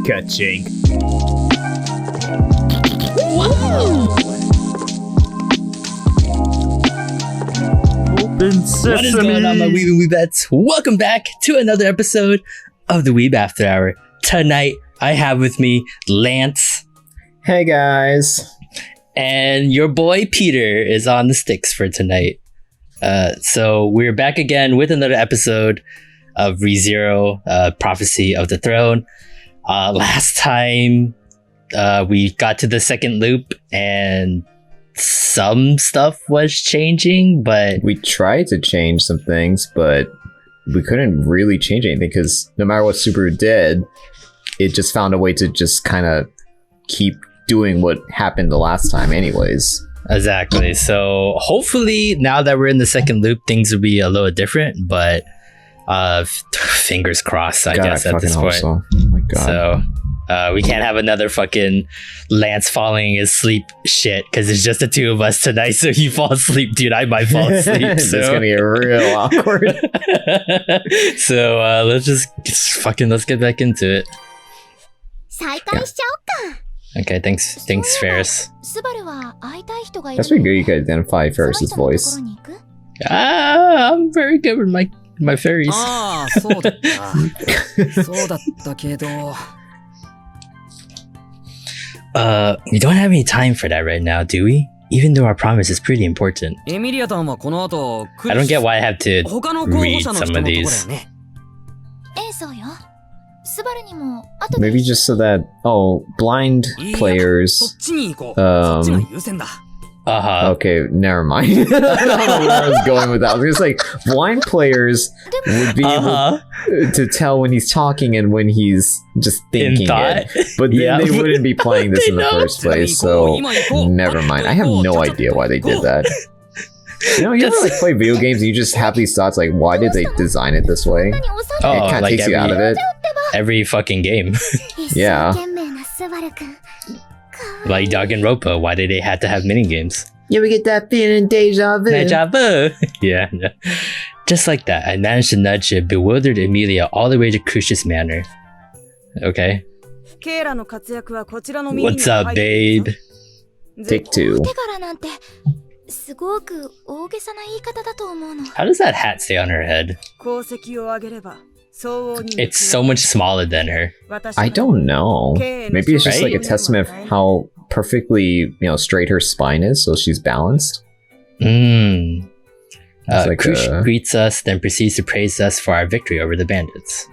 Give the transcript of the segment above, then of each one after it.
Catching. Open sesame. What is going on, my Weeb and Weebettes? Welcome back to another episode of the Weeb After Hour. Tonight, I have with me Lance. Hey guys. And your boy Peter is on the sticks for tonight. So we're back again with another episode of ReZero, Prophecy of the Throne. Last time, we got to the second loop and some stuff was changing, but... We tried to change some things, but we couldn't really change anything because no matter what Subaru did, it just found a way to just kind of keep doing what happened the last time anyways. Exactly. So hopefully now that we're in the second loop, things will be a little different, but fingers crossed, I guess, at this point. So. Oh my god. So we can't have another fucking Lance falling asleep shit because it's just the two of us tonight. So you fall asleep, dude, I might fall asleep. It's gonna get real awkward. So let's get back into it. Okay, thanks Ferris. That's pretty good you could identify Ferris's voice. I'm very good with my fairies. We don't have any time for that right now, do we? Even though our promise is pretty important. I don't get why I have to read some of these. Maybe just so that blind players okay, never mind. I don't know where I was going with that. I was like, blind players would be able to tell when he's talking and when he's just thinking it. But then they wouldn't be playing this in the first place, so never mind. I have no idea why they did that. You know, you ever like play video games and you just have these thoughts like, why did they design it this way? It kind of takes you out of it. Every fucking game. Yeah. Like Danganronpa, why did they have to have mini games? Yeah, we get that feeling deja vu. Deja vu. Yeah. Just like that, I managed to nudge a bewildered Emilia all the way to Crucius Manor. Okay. What's up, babe? Take two. How does that hat stay on her head? It's so much smaller than her. I don't know. Maybe it's just like a testament of how perfectly, straight her spine is, so she's balanced. Krush greets us, then proceeds to praise us for our victory over the bandits.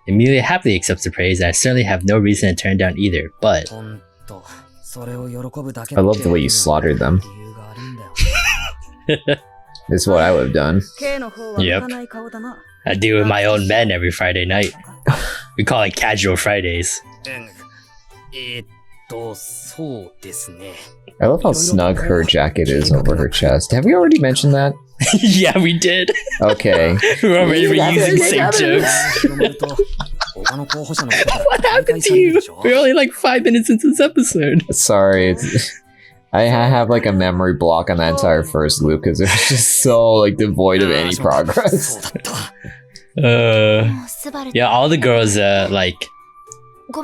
Emilia happily accepts the praise, and I certainly have no reason to turn down either, but... I love the way you slaughtered them. This is what I would have done. Yep. I do with my own men every Friday night. We call it Casual Fridays. I love how snug her jacket is over her chest. Have we already mentioned that? Yeah, we did. Okay. We're already reusing the same jokes. What happened to you? We're only like 5 minutes into this episode. Sorry. I have like a memory block on that entire first loop because it was just so like devoid of any progress. Yeah, all the girls like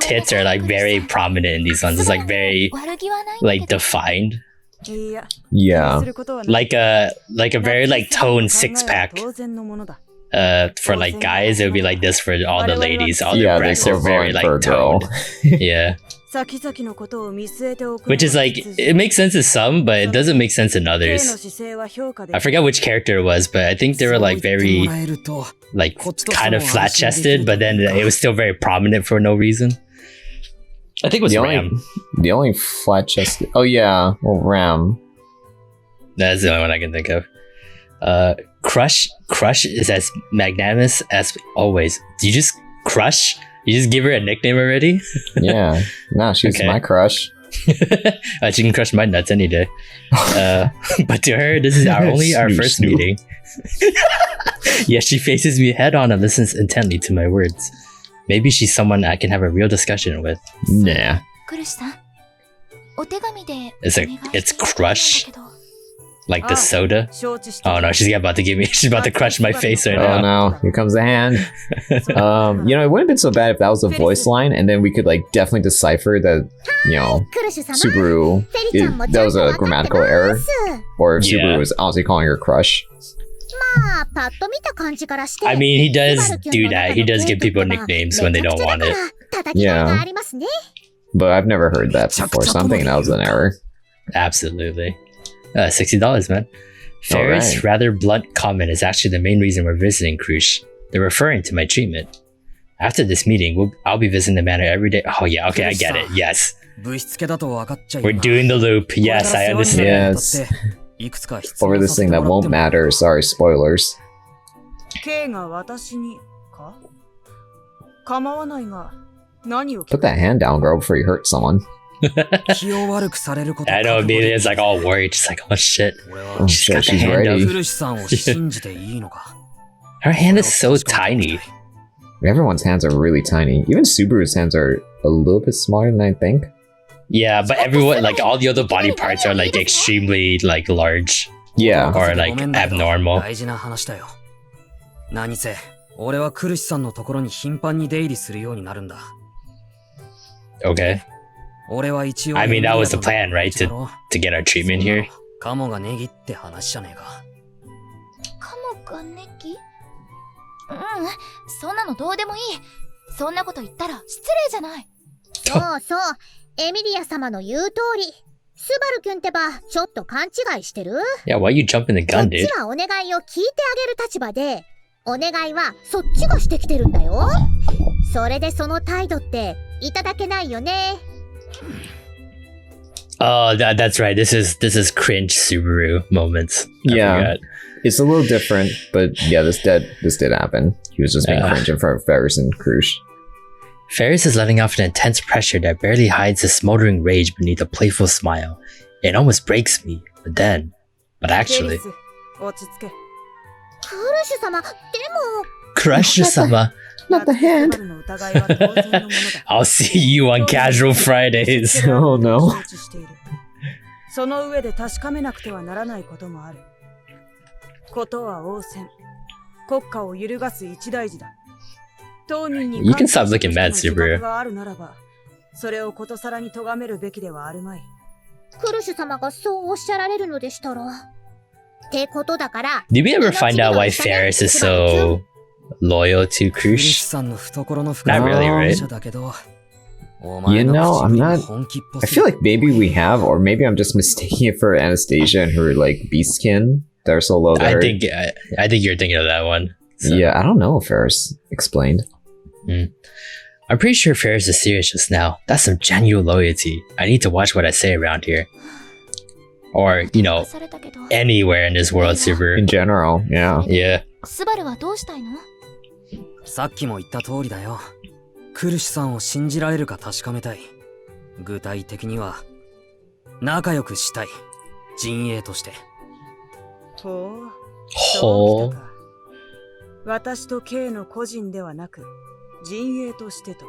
tits are like very prominent in these ones. It's like very like defined. Yeah. Like a very like toned 6-pack. For like guys, it would be like this for all the ladies. All their breasts are very like toned. Yeah. Which is like, it makes sense to some, but it doesn't make sense in others. I forgot which character it was, but I think they were like very, like kind of flat-chested, but then it was still very prominent for no reason. I think it was Ram. The only flat-chested... Oh yeah, well Ram. That's the only one I can think of. Crush is as magnanimous as always. Do you just crush? You just give her a nickname already? Yeah. No, she's my crush. She can crush my nuts any day. But to her, this is our first meeting. Yeah, she faces me head on and listens intently to my words. Maybe she's someone I can have a real discussion with. Nah. It's Crush. Like the soda? Oh no, she's about to crush my face right Oh now. no, here comes the hand. It wouldn't have been so bad if that was a voice line, and then we could like definitely decipher that, Subaru, that was a grammatical error, or if Subaru was honestly calling her crush. I mean, he does do that. He does give people nicknames when they don't want it. Yeah. But I've never heard that before, so I'm thinking that was an error. Absolutely. $60, man. Ferris' rather blunt comment is actually the main reason we're visiting Krush. They're referring to my treatment. After this meeting, I'll be visiting the manor every day. Oh yeah, okay, I get it. Yes. We're doing the loop. Yes, I understand. Yes. Over this thing that won't matter. Sorry, spoilers. Put that hand down, girl, before you hurt someone. I know, Amelia's like all worried. She's like, oh shit. Oh shit, she's ready. Her hand is so tiny. Everyone's hands are really tiny. Even Subaru's hands are a little bit smaller than I think. Yeah, but everyone, like all the other body parts are like extremely like large. Yeah. Or like abnormal. Okay. I mean, that was the plan, right? To get our treatment here. カモがネギって話じゃねえか。カモがネギ？そんなのどうでもいい。そんなこと言ったら失礼じゃない。そうそう。エミリア様の言う通り。スバル君ってば、ちょっと勘違いしてる？ Yeah, why you jumping the gun, dude? こっちはお願いを聞いてあげる立場で、お願いはそっちがしてきてるんだよ。それでその態度っていただけないよね。Oh, that's right. This is cringe Subaru moments. Yeah. Forgot. It's a little different, but yeah, this did happen. He was just being cringe in front of Ferris and Krush. Ferris is letting off an intense pressure that barely hides his smoldering rage beneath a playful smile. It almost breaks me, but actually... Crush-sama! Not the hand! I'll see you on casual Fridays. Oh no. その上で確かめなくてはならないこともある。ことは応戦。国家を揺るがす一大事だ。当人に You can stop looking mad, Subaru. があるならば、それをことさらに咎めるべきではあるまい。クルシュ様がそうおっしゃられるのでしたら。ってことだから。Did we ever find out why Ferris is so loyal to Krush? Not really, right? You know, I'm not... I feel like maybe we have, or maybe I'm just mistaking it for Anastasia and her, like, beast skin. They're so low there. I think you're thinking of that one. So. Yeah, I don't know if Ferris explained. I'm pretty sure Ferris is serious just now. That's some genuine loyalty. I need to watch what I say around here. Or, anywhere in this world, Subaru. In general, yeah. Yeah. スバルはどうしたいの？さっきも言った通りだよ。クルシュさんを信じられるか確かめたい。具体的には、仲良くしたい。陣営として。ほう。そうきたか。私と K の個人ではなく、陣営としてと。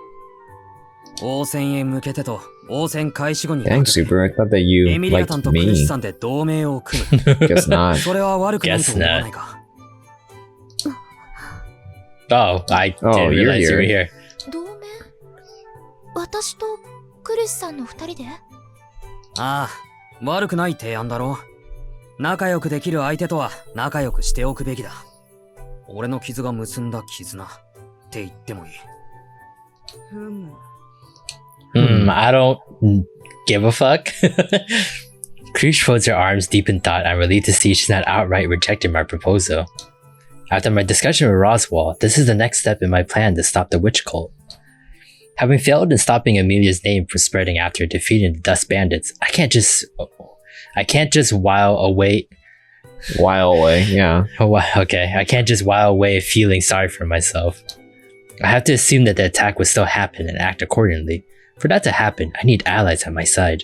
応戦へ向けてと、応戦開始後に。Thanks, Super. I thought that you エミリアタン liked とクル me. シュさんで同盟を組む。Guess not. それは悪くないと思わないか。Oh, I didn't realize you were here. 同盟？私とクリスさんの二人で？ああ、悪くない提案だろう。仲良くできる相手とは仲良くしておくべきだ。俺の傷が結んだ絆って言ってもいい。I don't give a fuck. Krush folds her arms deep in thought. I'm relieved to see she's not outright rejecting my proposal. After my discussion with Roswell, this is the next step in my plan to stop the witch cult. Having failed in stopping Amelia's name from spreading after defeating the Dust Bandits, I can't just while away, yeah. Okay, I can't just while away feeling sorry for myself. I have to assume that the attack will still happen and act accordingly. For that to happen, I need allies at my side.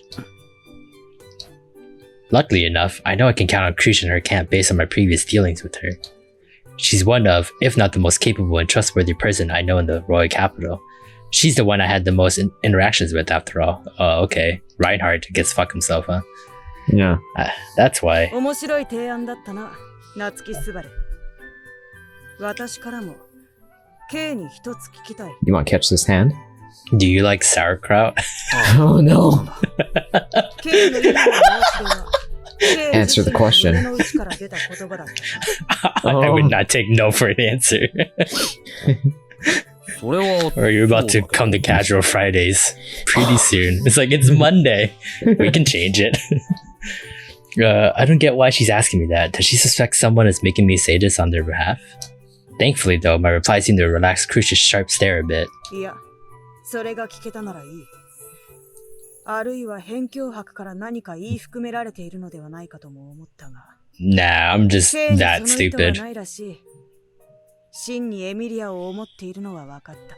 Luckily enough, I know I can count on Krush and her camp based on my previous dealings with her. She's one of, if not the most capable and trustworthy person I know in the royal capital. She's the one I had the most interactions with after all. Oh, okay. Reinhardt gets fuck himself, huh? Yeah. That's why. 面白い提案だったな、夏木すばる。私からも K に一つ聞きたい。You want to catch this hand? Do you like sauerkraut? Oh no. K の今の申し出は Answer the question. K 自身の胸の内から出た言葉だった。I would not take no for an answer. それは Or you're about to come to casual Fridays pretty soon. It's like, it's Monday. We can change it. I don't get why she's asking me that. Does she suspect someone is making me say this on their behalf? Thankfully, though, my reply seemed to relax Crucia's sharp stare a bit. いや、それが聞けたならいい。あるいは辺境博から何か言い含められているのではないかとも思ったが。Nah, I'm just ケイに that その意図は stupid. ないらしい。真にエミリアを思っているのは分かった。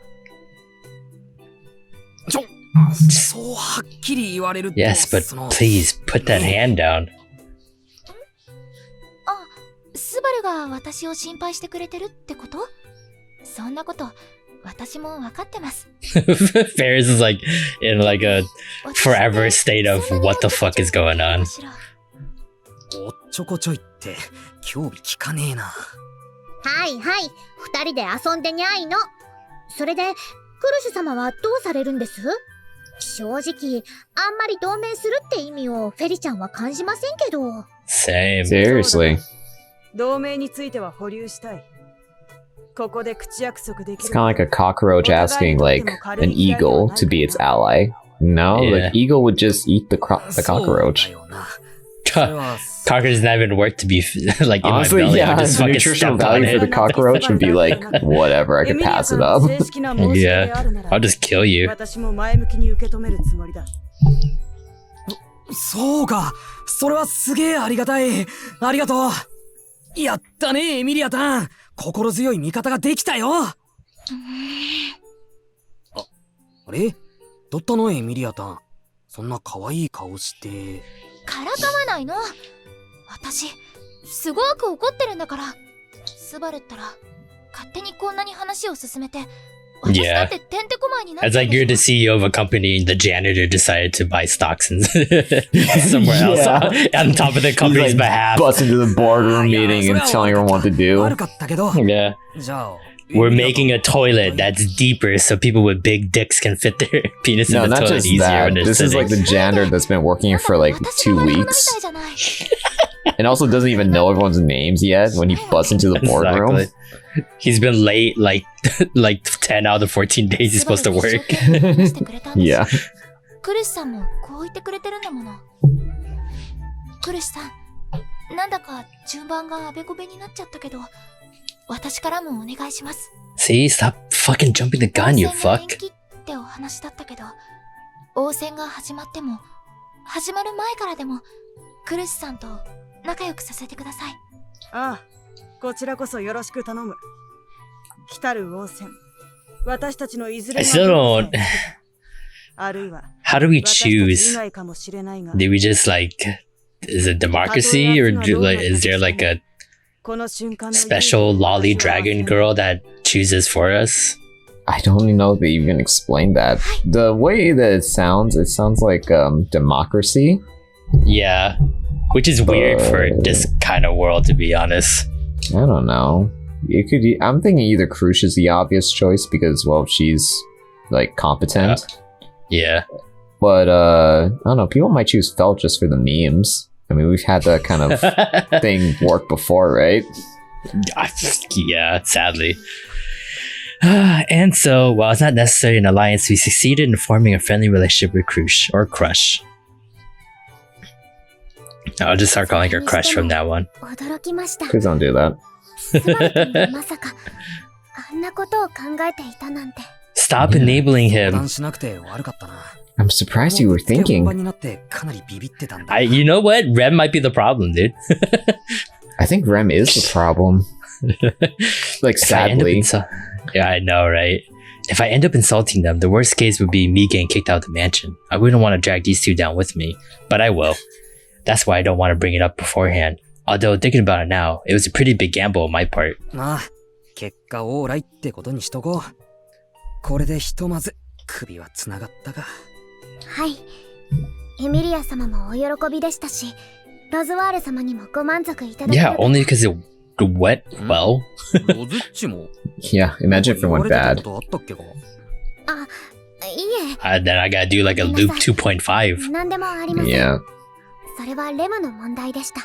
そうはっきり言われると Yes, but その please put that hand down. あ、スバルが私を心配してくれてるってこと？そんなこと私も分かってます。Ferris is like in like a forever state of what the fuck is going on. おっちょこちょいって興味聞かねえな。はいはい、二人で遊んでにゃいの。それで、クルシュ様はどうされるんです？正直、あんまり同盟するって意味をフェリちゃんは感じませんけど。Same. Seriously. 同盟については保留したい。ここで口約束でき It's る。 kind of like a cockroach asking like an eagle to be its ally. No, Yeah. the eagle would just eat the cockroach. そうだよな。それは Cockroach not even work to be like in Honestly, my belly. I yeah, just the fucking nutritional step on value for the it. cockroach would be like, whatever, I could pass it up. Yeah, I'll just kill you. 私も前向きに受け止めるつもりだ。そうか。それはすげえありがたい。ありがとう。やったね、エミリアタン。心強い味方ができたよ。あれ？どったのエミリアタン。そんな可愛い顔して。からかわないの。私すごく怒ってるんだから。スバルったら勝手にこんなに話を進めて、私だっててんてこまいになっ It's ちゃう like you're the CEO of a company and the janitor decided to buy stocks in somewhere else on top of the He's company's like behalf. bust into the boardroom meeting and telling everyone what to do. 悪かったけど。 Yeah. じゃあ。 We're making a toilet that's deeper so people with big dicks can fit their penis No, in the not toilet just easier that. when they're This is like sitting. the janitor that's been working for like 2 weeks and also doesn't even know everyone's names yet when he busts into the boardroom. Exactly. He's been late like 10 out of 14 days he's supposed to work. Yeah. クルシさんもこう言ってくれてるんだもの。クルシさん、なんだか順番があべこべになっちゃったけど、私からもお願いします。 See, stop fucking jumping the gun, you 応戦が fuck. 延期ってお話だったけど、応戦が始まっても、始まる前からでも、クルシさんと仲良くさせてください。ああ、こちらこそよろしく頼む。来たる応戦、私たちのいずれ I still don't. あるいは How do we 私たち以 choose? 外かもしれないが、 Did we just like, is it democracy or is there like a この瞬間の special lolly dragon girl that chooses for us? I don't even know if they even explained that. The way that it sounds like democracy. Yeah, which is weird for this kind of world, to be honest. I don't know. It could. I'm thinking either Krush is the obvious choice because, well, she's like competent. Yeah. But I don't know. People might choose Felt just for the memes. I mean, we've had that kind of thing work before, right? Yeah, sadly. And so, while it's not necessarily an alliance, we succeeded in forming a friendly relationship with Krush, or Crush. I'll just start calling her Crush from now on. 驚きました。 Please don't do that. スバル君がまさか、あんなことを考えていたなんて。 Stop enabling 相 him. 談しなくて悪かったな。 I'm surprised you were 本 thinking. 番になってかなりビビってたんだ。 You know what? Rem might be the problem, dude. I think Rem is the problem. Like, If I end up sadly. yeah, I know, right? If I end up insulting them, the worst case would be me getting kicked out of the mansion. I wouldn't want to drag these two down with me, but I will. That's why I don't want to bring it up beforehand. Although, thinking about it now, it was a pretty big gamble on my part. まあ、結果オーライってことにしとこう。これでひとまず首はつながったか。はい。エミリア様もお喜びでしたし、ロズワール様にもご満足いただけ Yeah, only because it went well. ロズッチも Yeah, imagine if it went 言われ bad. たことあったっけか。いえ、 Then I gotta do like a loop 2.5. 何でもありません。 Yeah. それはレムの問題でした。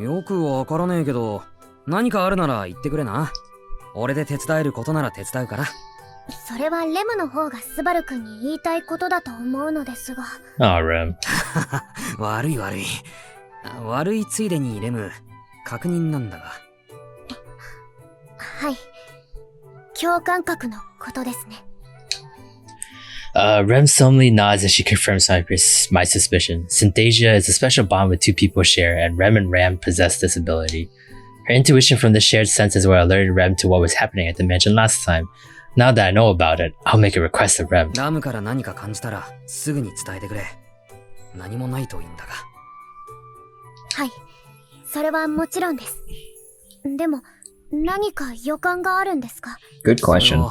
よくわからねえけど、何かあるなら言ってくれな。俺で手伝えることなら手伝うから。それはレムの方がスバル君に言いたいことだと思うのですが。Oh, Rem. 悪い悪い。悪いついでにレム、確認なんだが。はい。共感覚のことですね。Rem solemnly nods as she confirms my suspicion. Synthesia is a special bond with two people share, and Ram possess this ability. Her intuition from the shared senses were alerted Rem to what was happening at the mansion last time. Now that I know about it, I'll make a request of Rem. ラムから何か感じたらすぐに伝えてくれ。何もないといいんだが。はい。それはもちろんです。でも、何か予感があるんですか？ Good question.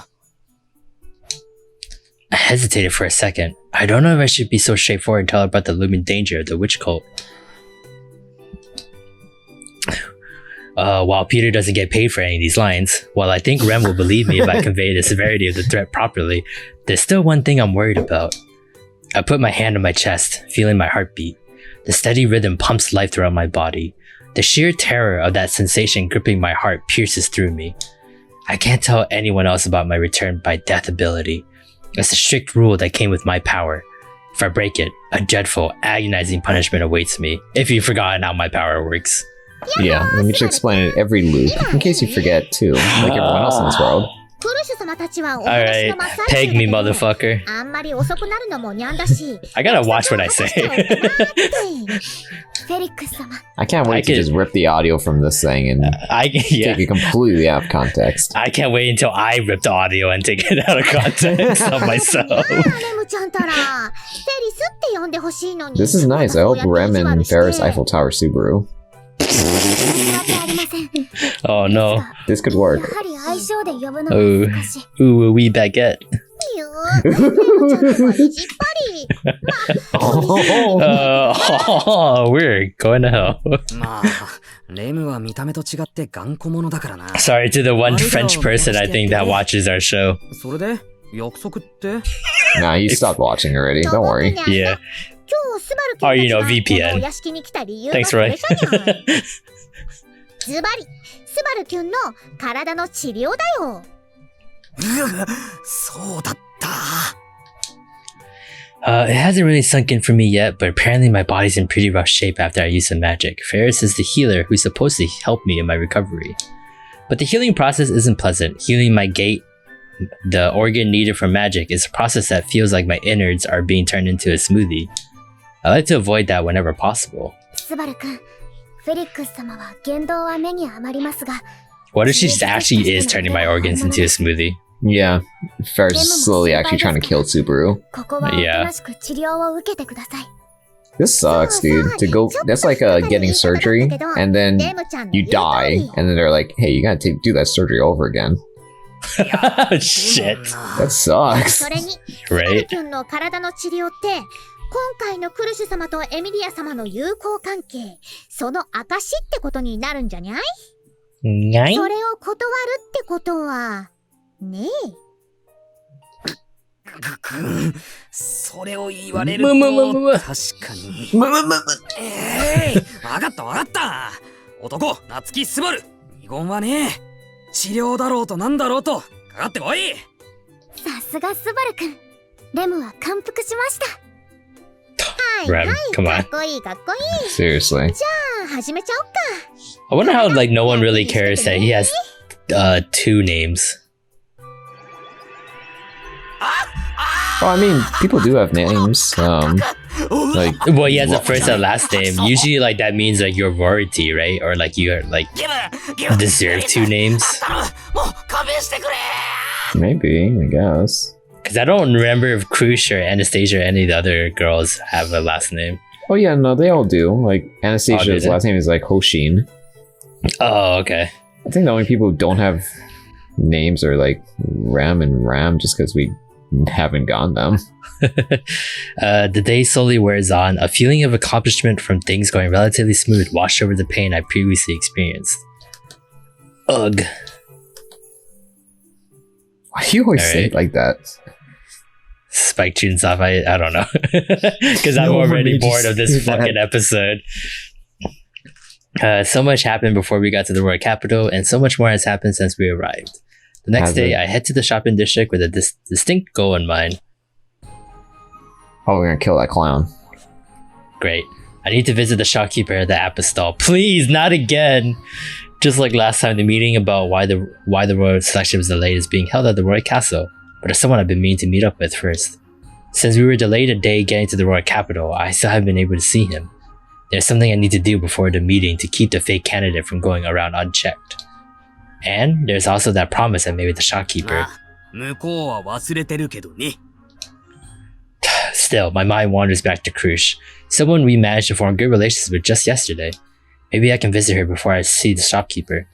I hesitated for a second. I don't know if I should be so straightforward and tell her about the looming danger of the witch cult. While Peter doesn't get paid for any of these lines, while I think Rem will believe me if I convey the severity of the threat properly, there's still one thing I'm worried about. I put my hand on my chest, feeling my heartbeat. The steady rhythm pumps life throughout my body. The sheer terror of that sensation gripping my heart pierces through me. I can't tell anyone else about my return by death ability. It's a strict rule that came with my power. If I break it, a dreadful, agonizing punishment awaits me. If you've forgotten how my power works. Yeah, and we should explain it every loop, in case you forget too, like everyone else in this world. クルシュ様たちはお Alright, 話の真っ最 peg 中 me, だけど motherfucker. あんまり遅くなるのもにゃんだし I gotta watch what I say. フェリックス様 I can't wait I to could- just rip the audio from this thing and Yeah. take it completely out of context. I can't wait until I rip the audio and take it out of context of myself. レムちゃんたらフェリスって呼んでほしいのに This is nice. I hope Rem and Ferris Eiffel Tower Subaru. 申し訳ありません Oh no. This could や work. はり相性で呼ぶのが難しい Ooh, wee baguette. よレムちゃんとは意地っぱり We're going to hell. まあ、レムは見た目と違って頑固者だからな。 Sorry to the one French person I think that watches our show. それで、約束って Nah, you stopped watching already. Don't worry. Yeah. 今日スバル Oh, you know, 君たちが VPN. このお屋敷に来た理由が Thanks, それ Roy. じゃないズバリスバルキュンの体の治療だよそうだった。It hasn't really sunk in for me yet, but apparently my body's in pretty rough shape after I use some magic. Ferris is the healer who's supposed to help me in my recovery. But the healing process isn't pleasant. Healing my gait, the organ needed for magic, is a process that feels like my innards are being turned into a smoothie. I like to avoid that whenever possible. スバル君フェリックス様は言動は目に余りますが What if she just actually is turning my organs into a smoothie? Yeah, Ferris is slowly actually trying to kill Subaru. ここはおとなしく治療を受けてください This sucks, dude. To go, that's like getting surgery, and then you die, and then they're like, "Hey, you gotta do that surgery over again." Shit. That sucks. それにスバル Right? 君の体の治療って今回のクルシュ様とエミリア様の友好関係その証ってことになるんじゃにゃいそれを断るってことはねえそれを言われると確かに。わかったわかった。男、夏木スバル。二言はね、治療だろうとなんだろうと、かかってこい。さすがスバル君レムは感服しましたはい Rem, はい come か on. っこいいかっこいい Seriously. じゃあ始めちゃおっか I wonder how like no one really cares that he has 2 names. Well, I mean, people do have names. Like, Well, he has a first and last name. Usually, like that means like you're royalty, right? Or like you're like deserve 2 names. もう勘弁してくれ。 maybe, I guess. Because I don't remember if Krush or Anastasia or any of the other girls have a last name. Oh yeah, no, they all do. Like Anastasia's they? last name is like Hoshin. Oh, okay. I think the only people who don't have names are like Ram and Ram, just because we haven't gotten them. The day slowly wears on. A feeling of accomplishment from things going relatively smooth washed over the pain I previously experienced. Ugh. Why do you always say it like that? Spike tunes off. I don't know. Because I'm already bored of this fucking episode. So much happened before we got to the royal capital, and so much more has happened since we arrived. The next day, I head to the shopping district with a distinct goal in mind. Oh, we're gonna kill that clown. Great. I need to visit the shopkeeper at the Apple stall. Please, not again! Just like last time, the meeting about why the royal selection was delayed is being held at the royal castle. But there's someone I've been meaning to meet up with first. Since we were delayed a day getting to the royal capital, I still haven't been able to see him. There's something I need to do before the meeting to keep the fake candidate from going around unchecked. And there's also that promise I made with the shopkeeper. Still, my mind wanders back to Krush, someone we managed to form good relations with just yesterday. Maybe I can visit her before I see the shopkeeper.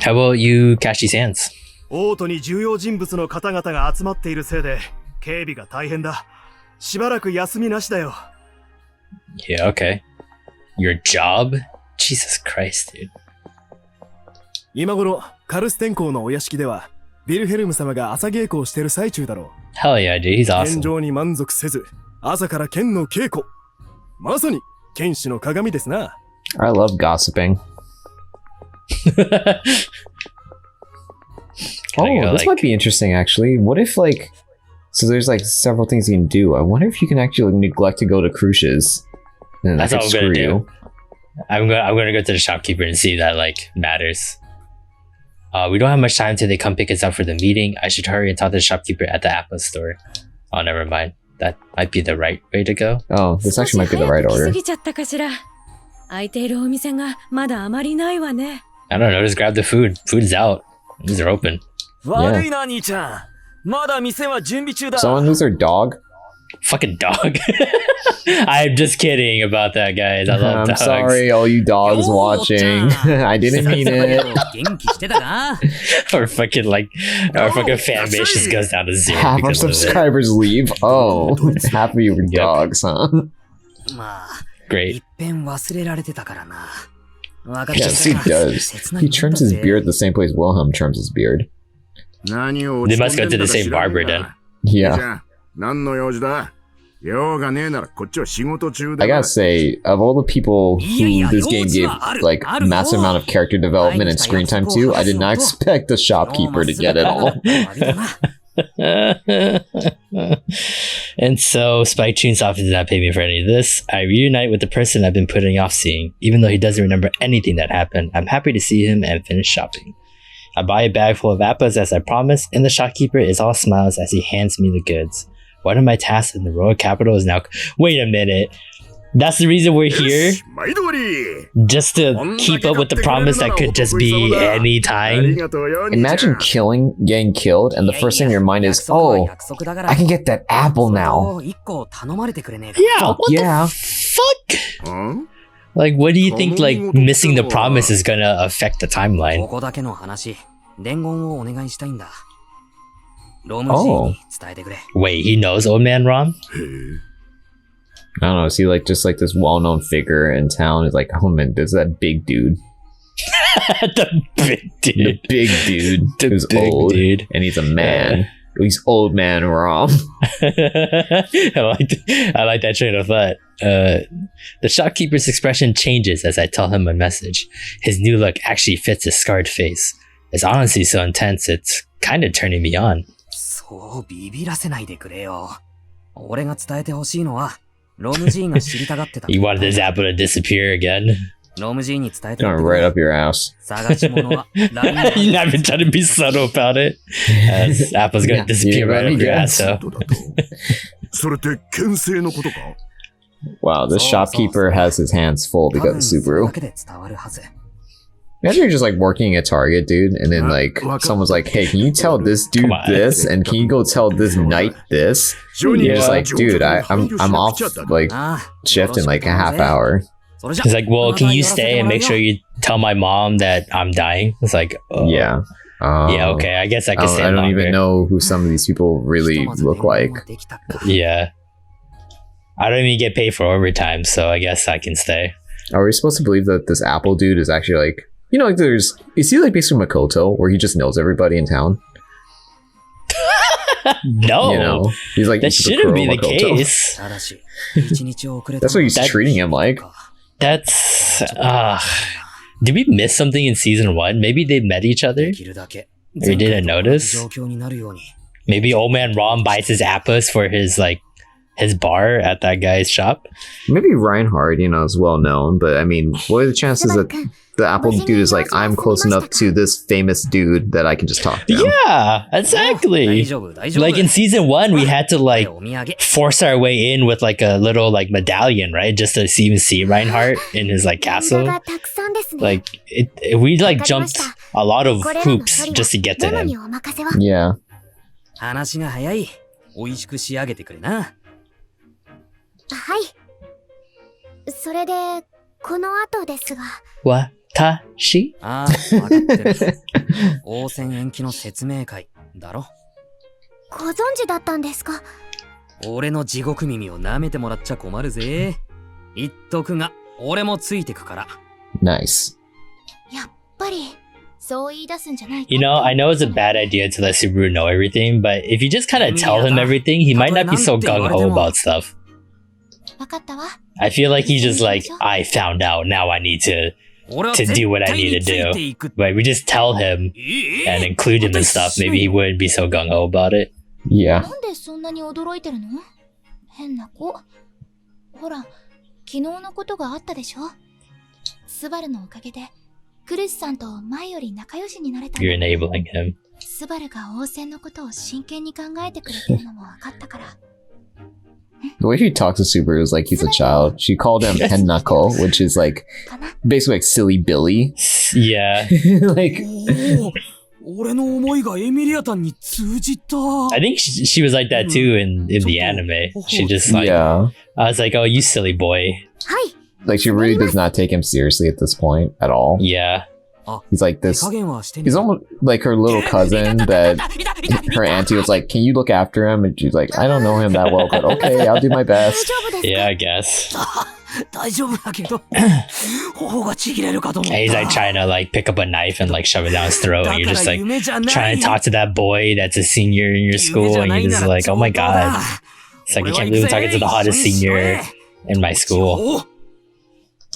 How about you catch these hands? 王都に重要人物の方々が集まっているせいで警備が大変だ。しばらく休みなしだよ。Yeah, okay. Your job? Jesus Christ, dude. 今頃カルス天公のお屋敷ではヴィルヘルム様が朝稽古をしている最中だろう。Hell yeah, dude, he's awesome. 現状に満足せず、朝から剣の稽古。まさに剣士の鏡ですな。I love gossiping. Oh, this might be interesting actually. What if like, so there's like several things you can do. I wonder if you can actually neglect to go to Crucia's. And that's that all I'm could gonna screw do. you. I'm gonna go to the shopkeeper and see if that like matters. We don't have much time till they come pick us up for the meeting. I should hurry and talk to the shopkeeper at the Apple store. Oh, never mind. That might be the right way to go. Oh, this actually might be the right order. I don't know, just grab the food. Food's out. These are open. Yeah. Someone lose their dog? Fucking dog. I'm just kidding about that, guys. I love dogs. I'm sorry, all you dogs watching. I didn't mean it. Our fucking fan base just goes down to zero. Half our subscribers leave. Oh, half of you were dogs, huh? Great. Yes, he does. He trims his beard the same place Wilhelm trims his beard. They must go to the same barber then. Yeah. I gotta say, of all the people who this game gave like massive amount of character development and screen time to, I did not expect the shopkeeper to get it all. And so Spike tunes off and did not pay me for any of this. I reunite with the person I've been putting off seeing. Even though he doesn't remember anything that happened, I'm happy to see him and finish shopping. I buy a bag full of apples as I promised, and the shopkeeper is all smiles as he hands me the goods. One of my tasks in the royal capital is now... Wait a minute. That's the reason we're here? Just to keep up with the promise that could just be any time? Imagine getting killed, and the first thing in your mind is, oh, I can get that apple now. Yeah, what the fuck? Like, what do you think, like, missing the promise is gonna affect the timeline? Oh. Wait, he knows Old Man Rom? I don't know, is he like just like this well-known figure in town? Is like, oh man, there's that big dude. The big dude. The big dude who's old, dude. And he's a man. He's Old Man Rom. I like that train of thought. The shopkeeper's expression changes as I tell him my message. His new look actually fits his scarred face. It's honestly so intense, it's kind of turning me on. You wanted this apple to disappear again? Going right up your ass. You've not been trying to be subtle about it. This apple's gonna disappear right up your ass, so. Wow, this shopkeeper has his hands full because of Subaru. Imagine you're just like working at Target, dude, and then like someone's like, hey, can you tell this dude this? And can you go tell this knight this? And you're just like, dude, I'm off like shift in like a half hour. He's like, well, can you stay and make sure you tell my mom that I'm dying? It's like, yeah. Yeah, okay. I guess I can say I don't longer. even know who some of these people really look like. Yeah. I don't even get paid for overtime, so I guess I can stay. Are we supposed to believe that this Apple dude is actually like, like is he like basically Makoto, where he just knows everybody in town? No. He's like, that shouldn't be the Makoto. case. That's what he's treating him like. That's did we miss something in season 1? Maybe they met each other? We didn't notice? Maybe old man Rom buys his apples for his bar at that guy's shop? Maybe Reinhardt, is well known, but I mean, what are the chances that the Apple dude is like, I'm close enough to this famous dude that I can just talk to him? Yeah, exactly. Like in season 1, we had to force our way in with like a little medallion, right? Just to even see Reinhardt in his castle. We jumped a lot of hoops just to get to him. Yeah. 話が早い。美味しく仕上げてくれな。はい。それで、この後ですが。私？ああ、わかってる。応戦延期の説明会だろ。ご存知だったんですか？俺の地獄耳を舐めてもらっちゃ困るぜ。言っとくが、俺もついてくから。Nice. やっぱり。I know it's a bad idea to let Subaru know everything, but if you just kind of tell him everything, he might not be so gung-ho about stuff. I feel like he's just like, I found out, now I need to do what I need to do. But we just tell him and include him and stuff, maybe he wouldn't be so gung-ho about it. Yeah. なんでそんなに驚いてるの？変な子。ほら、昨日のことがあったでしょ？スバルのおかげで。クルシさんと前より仲良しになれた。You're enabling him. スバルが応戦のことを真剣に考えてくれてるのも分かったから。The way she talks to Subaru is like he's a child. She called him Hennako, which is like basically like silly Billy. Yeah. Like 俺の思いがエミリアタンに通じた。I think she was like that too in the anime. She just I was like, oh, you silly boy. はい。Like she really does not take him seriously at this point at all. Yeah. He's like this. He's almost like her little cousin that her auntie was like, "Can you look after him?" And she's like, "I don't know him that well, but okay, I'll do my best." Yeah, I guess. 大丈夫だけど、頬がちぎれるかと思った。And he's trying to pick up a knife and shove it down his throat, and you're just trying to talk to that boy that's a senior in your school, and you're just like, oh my god. It's like, I can't believe I'm talking to the hottest senior in my school.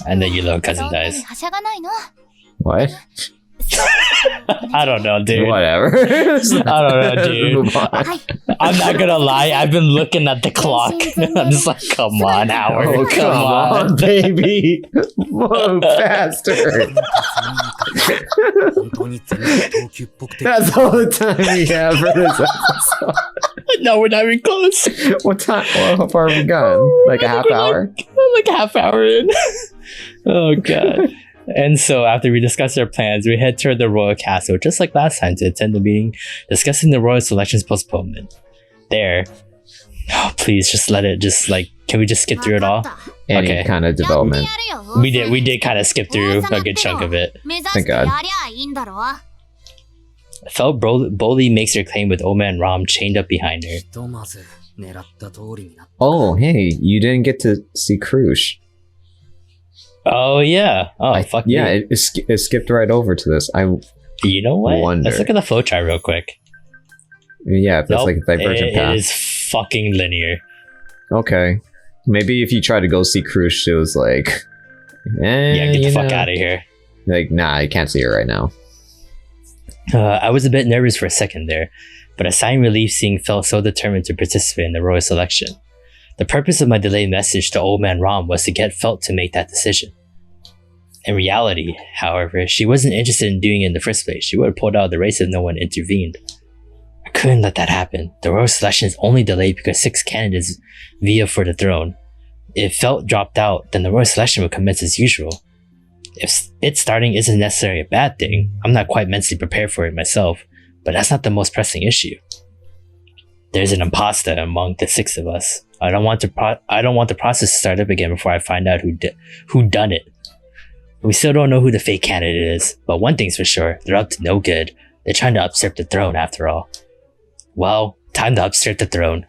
And then your little cousin dies. What? I don't know, dude. Whatever. I don't know, dude. I'm not gonna lie, I've been looking at the clock. I'm just like, come on, Howard. Oh, come on, baby. Move faster. That's all the time we have for this episode. No, we're not even close. What time? Well, how far have we gone? Like a half hour? Like a half hour in. Oh, God. And so after we discuss our plans, we head toward the royal castle, just like last time, to attend the meeting discussing the royal selection's postponement. There. Oh, please, can we just skip through it all? Any kind of development. We did kind of skip through a good chunk of it. Thank God. Felt boldly makes her claim with old man Rom chained up behind her. Oh, hey, you didn't get to see Krush. Oh, yeah. Oh, fuck yeah, you. it skipped right over to this. You know what? Wonder. Let's look at the flowchart real quick. Yeah, if that's like a divergent path. It is fucking linear. Okay. Maybe if you try to go see Krush, it was like... yeah, get the fuck out of here. Like, nah, I can't see her right now. I was a bit nervous for a second there, but a sigh of relief seeing Phil so determined to participate in the royal selection. The purpose of my delayed message to old man Rom was to get Felt to make that decision. In reality, however, she wasn't interested in doing it in the first place. She would have pulled out of the race if no one intervened. I couldn't let that happen. The royal selection is only delayed because 6 candidates vie for the throne. If Felt dropped out, then the royal selection would commence as usual. If it starting isn't necessarily a bad thing, I'm not quite mentally prepared for it myself, but that's not the most pressing issue. There's an imposter among the 6 of us. I don't want the process to start up again before I find out who done it. We still don't know who the fake candidate is, but one thing's for sure, they're up to no good. They're trying to usurp the throne after all. Well, time to usurp the throne.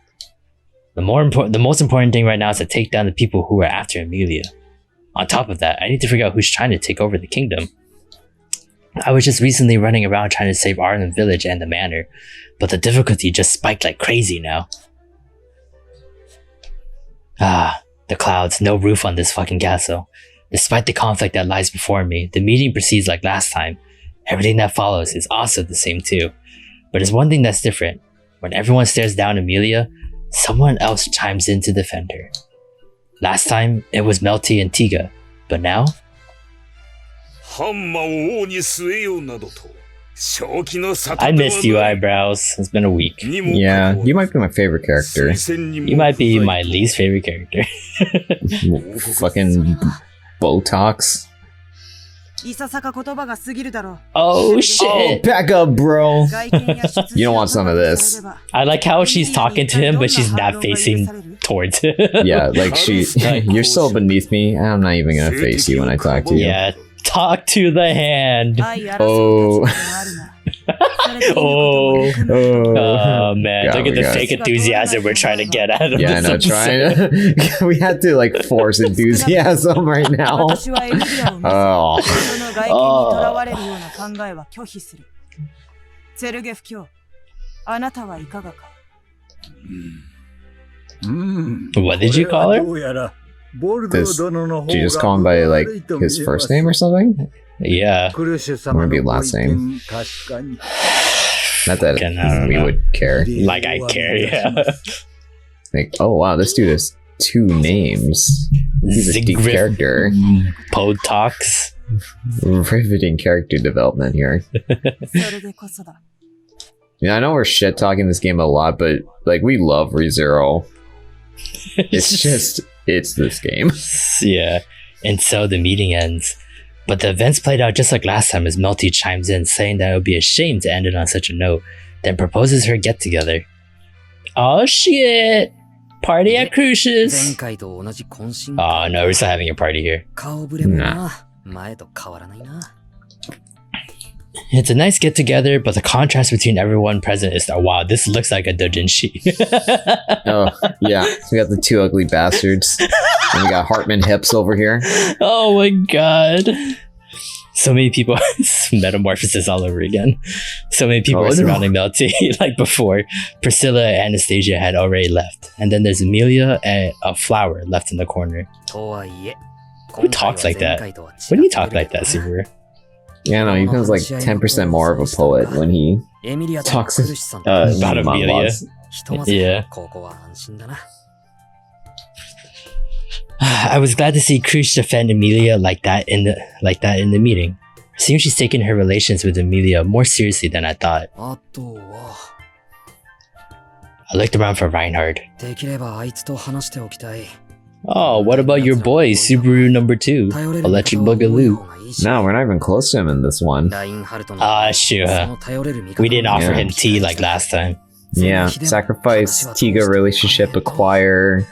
The most important thing right now is to take down the people who are after Amelia. On top of that, I need to figure out who's trying to take over the kingdom. I was just recently running around trying to save Arlen Village and the manor, but the difficulty just spiked like crazy now. Ah, the clouds, no roof on this fucking castle. Despite the conflict that lies before me, the meeting proceeds like last time. Everything that follows is also the same too. But there's one thing that's different. When everyone stares down Amelia, someone else chimes in to defend her. Last time, it was Melty and Tiga, but now? I missed you, eyebrows. It's been a week. Yeah, you might be my favorite character. You might be my least favorite character. Fucking Botox. Oh shit! Back up, bro! You don't want some of this. I like how she's talking to him, but she's not facing towards him. Yeah, like you're so beneath me, I'm not even gonna face you when I talk to you. Yeah, talk to the hand. Oh. Oh man, God, look at the fake enthusiasm we're trying to get out of yeah, I know, this trying to... we had to like force enthusiasm right now. Oh. What did you call her? Did you just call him by like his first name or something? Yeah. Or maybe last name. Not that we would care. Like I care, yeah. Like, oh wow, this dude has 2 names. He's a deep character. Botox. Riveting character development here. Yeah, I know we're shit talking this game a lot, but like we love ReZero. It's this game. Yeah. And so the meeting ends. But the events played out just like last time as Melty chimes in saying that it would be a shame to end it on such a note, then proposes her get together. Oh shit! Party at Crucius! Oh no, we're still having a party here. Nah. It's a nice get together, but the contrast between everyone present is that wow, this looks like a doujinshi. Oh, yeah. We got the 2 ugly bastards. And we got Hartman Hips over here. Oh my god. So many people, metamorphosis all over again. So many people are surrounding Melty. Like before, Priscilla and Anastasia had already left. And then there's Amelia and a flower left in the corner. Who talks like that? When do you talk like that, Subaru? Yeah, no, he becomes like 10% more of a poet when he talks about Amelia. Yeah. I was glad to see Krush defend Amelia like that in the meeting. Seems she's taking her relations with Amelia more seriously than I thought. I looked around for Reinhard. Oh, what about your boy, Subaru number 2, Electric Boogaloo? No, we're not even close to him in this one. Ah, sure. We didn't offer him tea like last time. Yeah, sacrifice, Tiga relationship, acquire,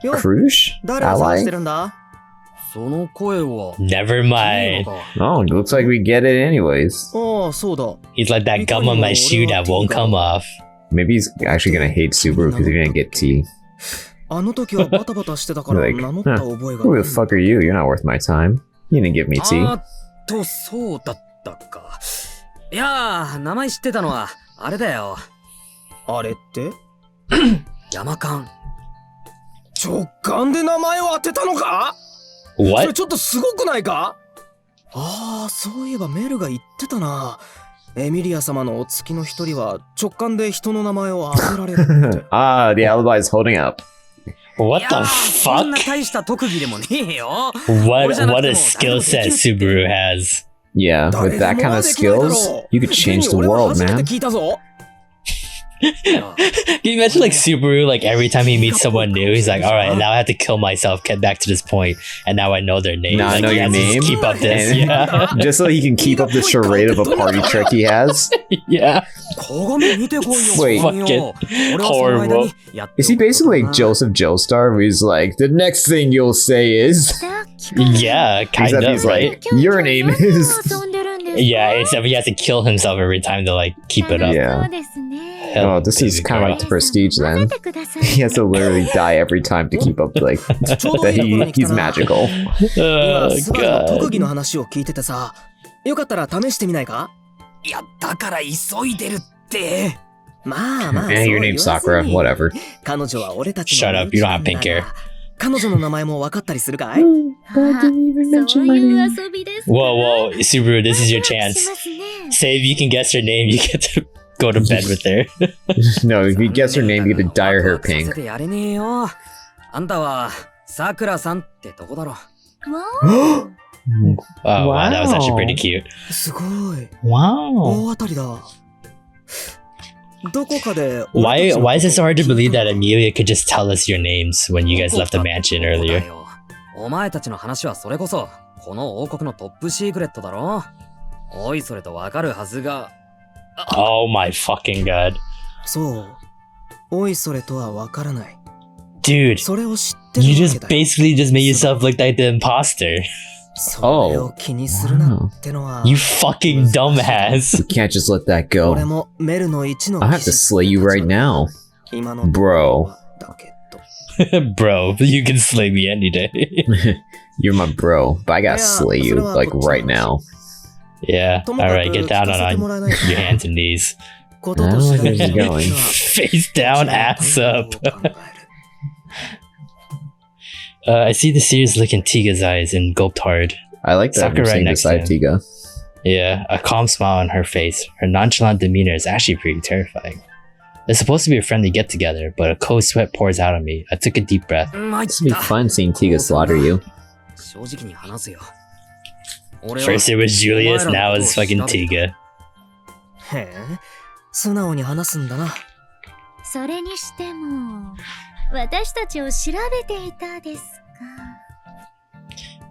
Krush? Ally? Never mind. Oh, it looks like we get it anyways. He's like that gum on my shoe that won't come off. Maybe he's actually gonna hate Subaru because he didn't get tea. Like, huh, who the fuck are you? You're not worth my time. You didn't give me tea. いやー、名前知ってたのはあれだよ。あれって山間。直感で名前を当てたのか？ What? それちょっとすごくないか？ああ、そういえばメルが言ってたな。エミリア様のお月の一人は直感で人の名前を当てられるって。Ah, the alibi is holding up. What the そんな fuck? 大した特技でもねえよ。 What a skill set Subaru has. Yeah, with that kind of skills, you could change the world, man. Can you imagine like Subaru, like every time he meets someone new, he's like, alright, now I have to kill myself, get back to this point, and now I know their name. Now I know your name. Keep up this, And- yeah. Just so he can keep up the charade of a party trick he has. Yeah. Wait. Fucking horrible. Is he basically like Joseph Joestar, where he's like, the next thing you'll say is... Yeah, kind Except of, he's right? like, your name is... Yeah, except he has to kill himself every time to like keep it up. Yeah. そうですね。 Hell, Oh, this is baby kind of girl. like the prestige then. 混ぜてください。 He has to literally die every time to keep up like ちょうど that いいところに来 he's たな。 magical. 今 Oh スバルの特 god. 技の話を聞いててさ、よかったら試してみないか？いや、だから急いでるって。まあまあ、 Yeah, your name's そう言わ Sakura. ずに Whatever. 彼女は俺たちの Shut up, you don't have pink hair. 彼女の名前も分かったりするかい？あ、そういう遊びですか。 Whoa, whoa, Subaru, this is your し chance. ますね。 Say if you can guess her name, you get to go to bed with her. No, if you guess her name, you get to dye her hair させ pink. てやれねえよ。あんたは、さくらさんってとこだろ。わお。 Oh, wow, that was actually Wow. pretty cute. すごい。 Wow. 大当たりだ。どこかで Why 俺たちの is it so hard to ことを聞い believe た that Amelia could just tell us your names when you guys left the mansion そうだ earlier? よ。お前たちの話はそれこそ、この王国のトップシークレットだろ。おいそれとわかるはずが。Oh my fucking god. そう。おいそれとは分からない。 Dude, それを知ってる you わ just けだよ。 basically just made yourself look like the imposter. それを気にするなってのは。 You fucking dumbass. You can't just let that 俺 go. もメルの一の I have to slay you right now. 今の Bro. だけど。 Bro, you can slay me any day. You're my bro, but I gotta Yeah, slay you, それは like こっちの right now. Yeah, ともかく alright, get down 聞かせてもらえ on ないか your hands and knees. こととして Where's he going? Face down, ass up. I see the serious look in Tiga's eyes and gulped hard. I like that Sakura you're saying next beside to him. Tiga. Yeah, a calm smile on her face. Her nonchalant demeanor is actually pretty terrifying. It's supposed to be a friendly get-together, but a cold sweat pours out on me. I took a deep breath. 参っ This would be た。 fun seeing Tiga slaughter you. 正直に話すよ。俺は First it was Julius, now it's fucking Tiga. へえ、素直に話すんだな。それにしても、私たちを調べていたですか。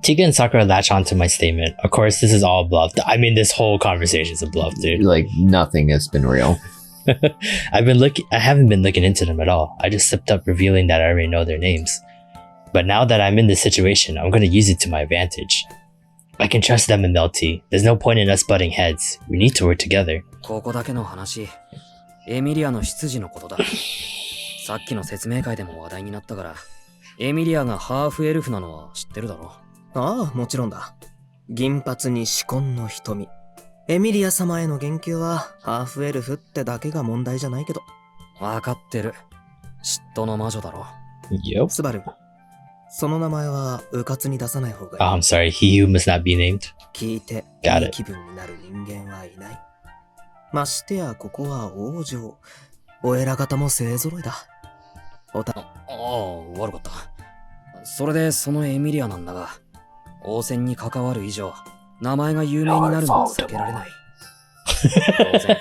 Tiga and Sakura latch onto my statement. Of course, this is all bluff. I mean, this whole conversation is a bluff, dude. Like nothing has been real. I haven't been looking into them at all. I just slipped up revealing that I already know their names. But now that I'm in this situation, I'm gonna use it to my advantage. I can trust them and Melty. There's no point in us butting heads. We need to work together. ここだけの話。エミリアの執事のことだ。さっきの説明会でも話題になったから、エミリアがハーフエルフなのは知ってるだろ。ああ、もちろんだ。銀髪に紫紺の瞳。エミリア様への言及は、ハーフエルフってだけが問題じゃないけど。わかってる。嫉妬の魔女だろ。 Yep. スバル、その名前は迂闊に出さない方がいい。 Oh, I'm sorry. He who must not be named. 聞いて、 Got いい it. 気分になる人間はいない。ましてや、ここは王城。お偉方も勢揃いだ。おた、ああ、悪かった。それでそのエミリアなんだが、王戦に関わる以上、名前が有名になるのは避けられない。当然、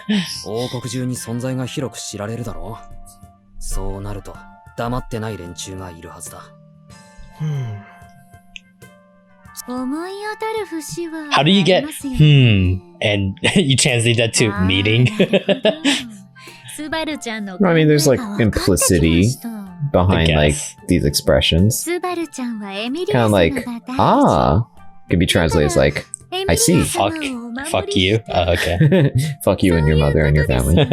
王国中に存在が広く知られるだろう。そうなると、黙ってない連中がいるはずだ。思い当たる節は How do you あり get ますよね。 and you translate that to あー meeting? なるほどスバルちゃんの I mean, there's like 考えが分かってきま implicity した。 behind I like guess. these expressions. スバルちゃんはエミリ Kind ア of 様 like, が大事。 ah, could be translated as like, エミリ I ア see. 様をお守り Fuck you. Oh, okay. fuck you and your mother and your family.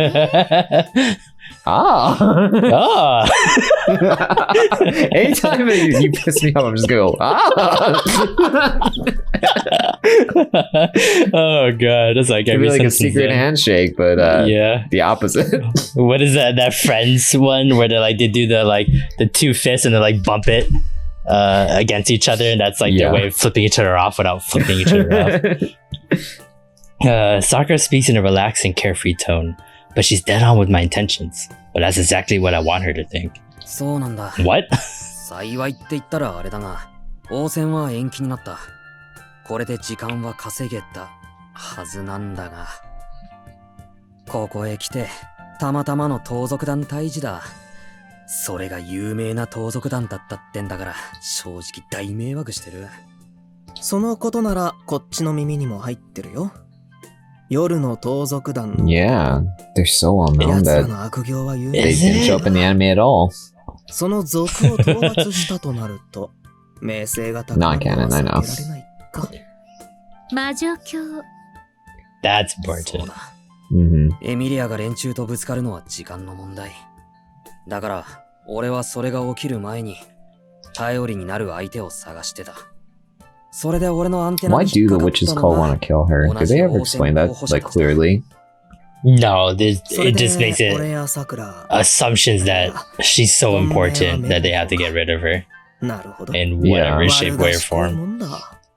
Ah. Oh. Anytime you piss me off, I'm just go, ah. Oh god, that's like It'd every be like a sentence secret there. handshake, but Yeah. the opposite. What is that Friends one where they do the two fists and they like bump it against each other, and that's like Yeah. their way of flipping each other off without flipping each other off. Sakura speaks in a relaxed and carefree tone, but she's dead on with my intentions. But that's exactly what I want her to think. そうなんだ。 What? 幸いって言ったらあれだが、王戦は延期になった。これで時間は稼げたはずなんだが。ここへ来て、たまたまの盗賊団退治だ。それが有名な盗賊団だったってんだから、正直大迷惑してる。そのことなら、こっちの耳にも入ってるよ。夜の盗賊団の Yeah, they're so well known 奴ら that の悪行は有 they 名。 didn't show up in the anime at all. その賊を討伐したとなると、名声が高いのは Non-canon, I 避け know. られないか。魔女教 That's そう important. だ。 Mm-hmm. エミリアが連中とぶつかるのは時間の問題。だから、俺はそれが起きる前に、頼りになる相手を探してた。それで俺のアンテナ Why に do 引 the っかかっ witches た call の want が to kill her? Did they ever explain that like clearly? No, it それで just makes 俺 it やさくら assumptions that she's so important that they have to get rid of her なるほど。 in Yeah. whatever shape, 悪 way, or 賢い form. もんだ。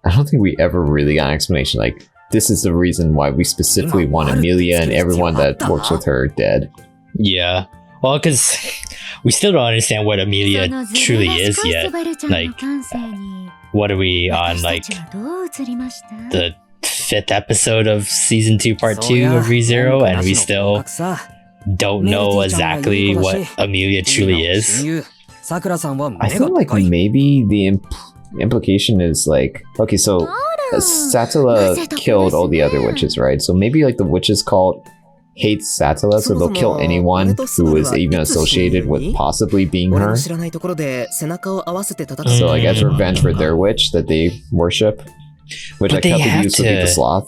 I don't think we ever really got an explanation. Like, this is the reason why we specifically want Amelia and everyone that works with her dead. Yeah. Well, because we still don't understand what Amelia truly is yet. Like, what are we on, like, the 5th episode of season 2, part 2 of ReZero, and we still don't know exactly what Amelia truly is? I feel like maybe the implication is like, okay, so Satala killed all the other witches, right? So maybe like the witches cult hates Satala, so they'll kill anyone who is even associated with possibly being 俺 her. の知らないところで背中を合わせて戦 So う。 like as revenge for their witch that they worship, which But like they Peppa have used to be the to- sloth.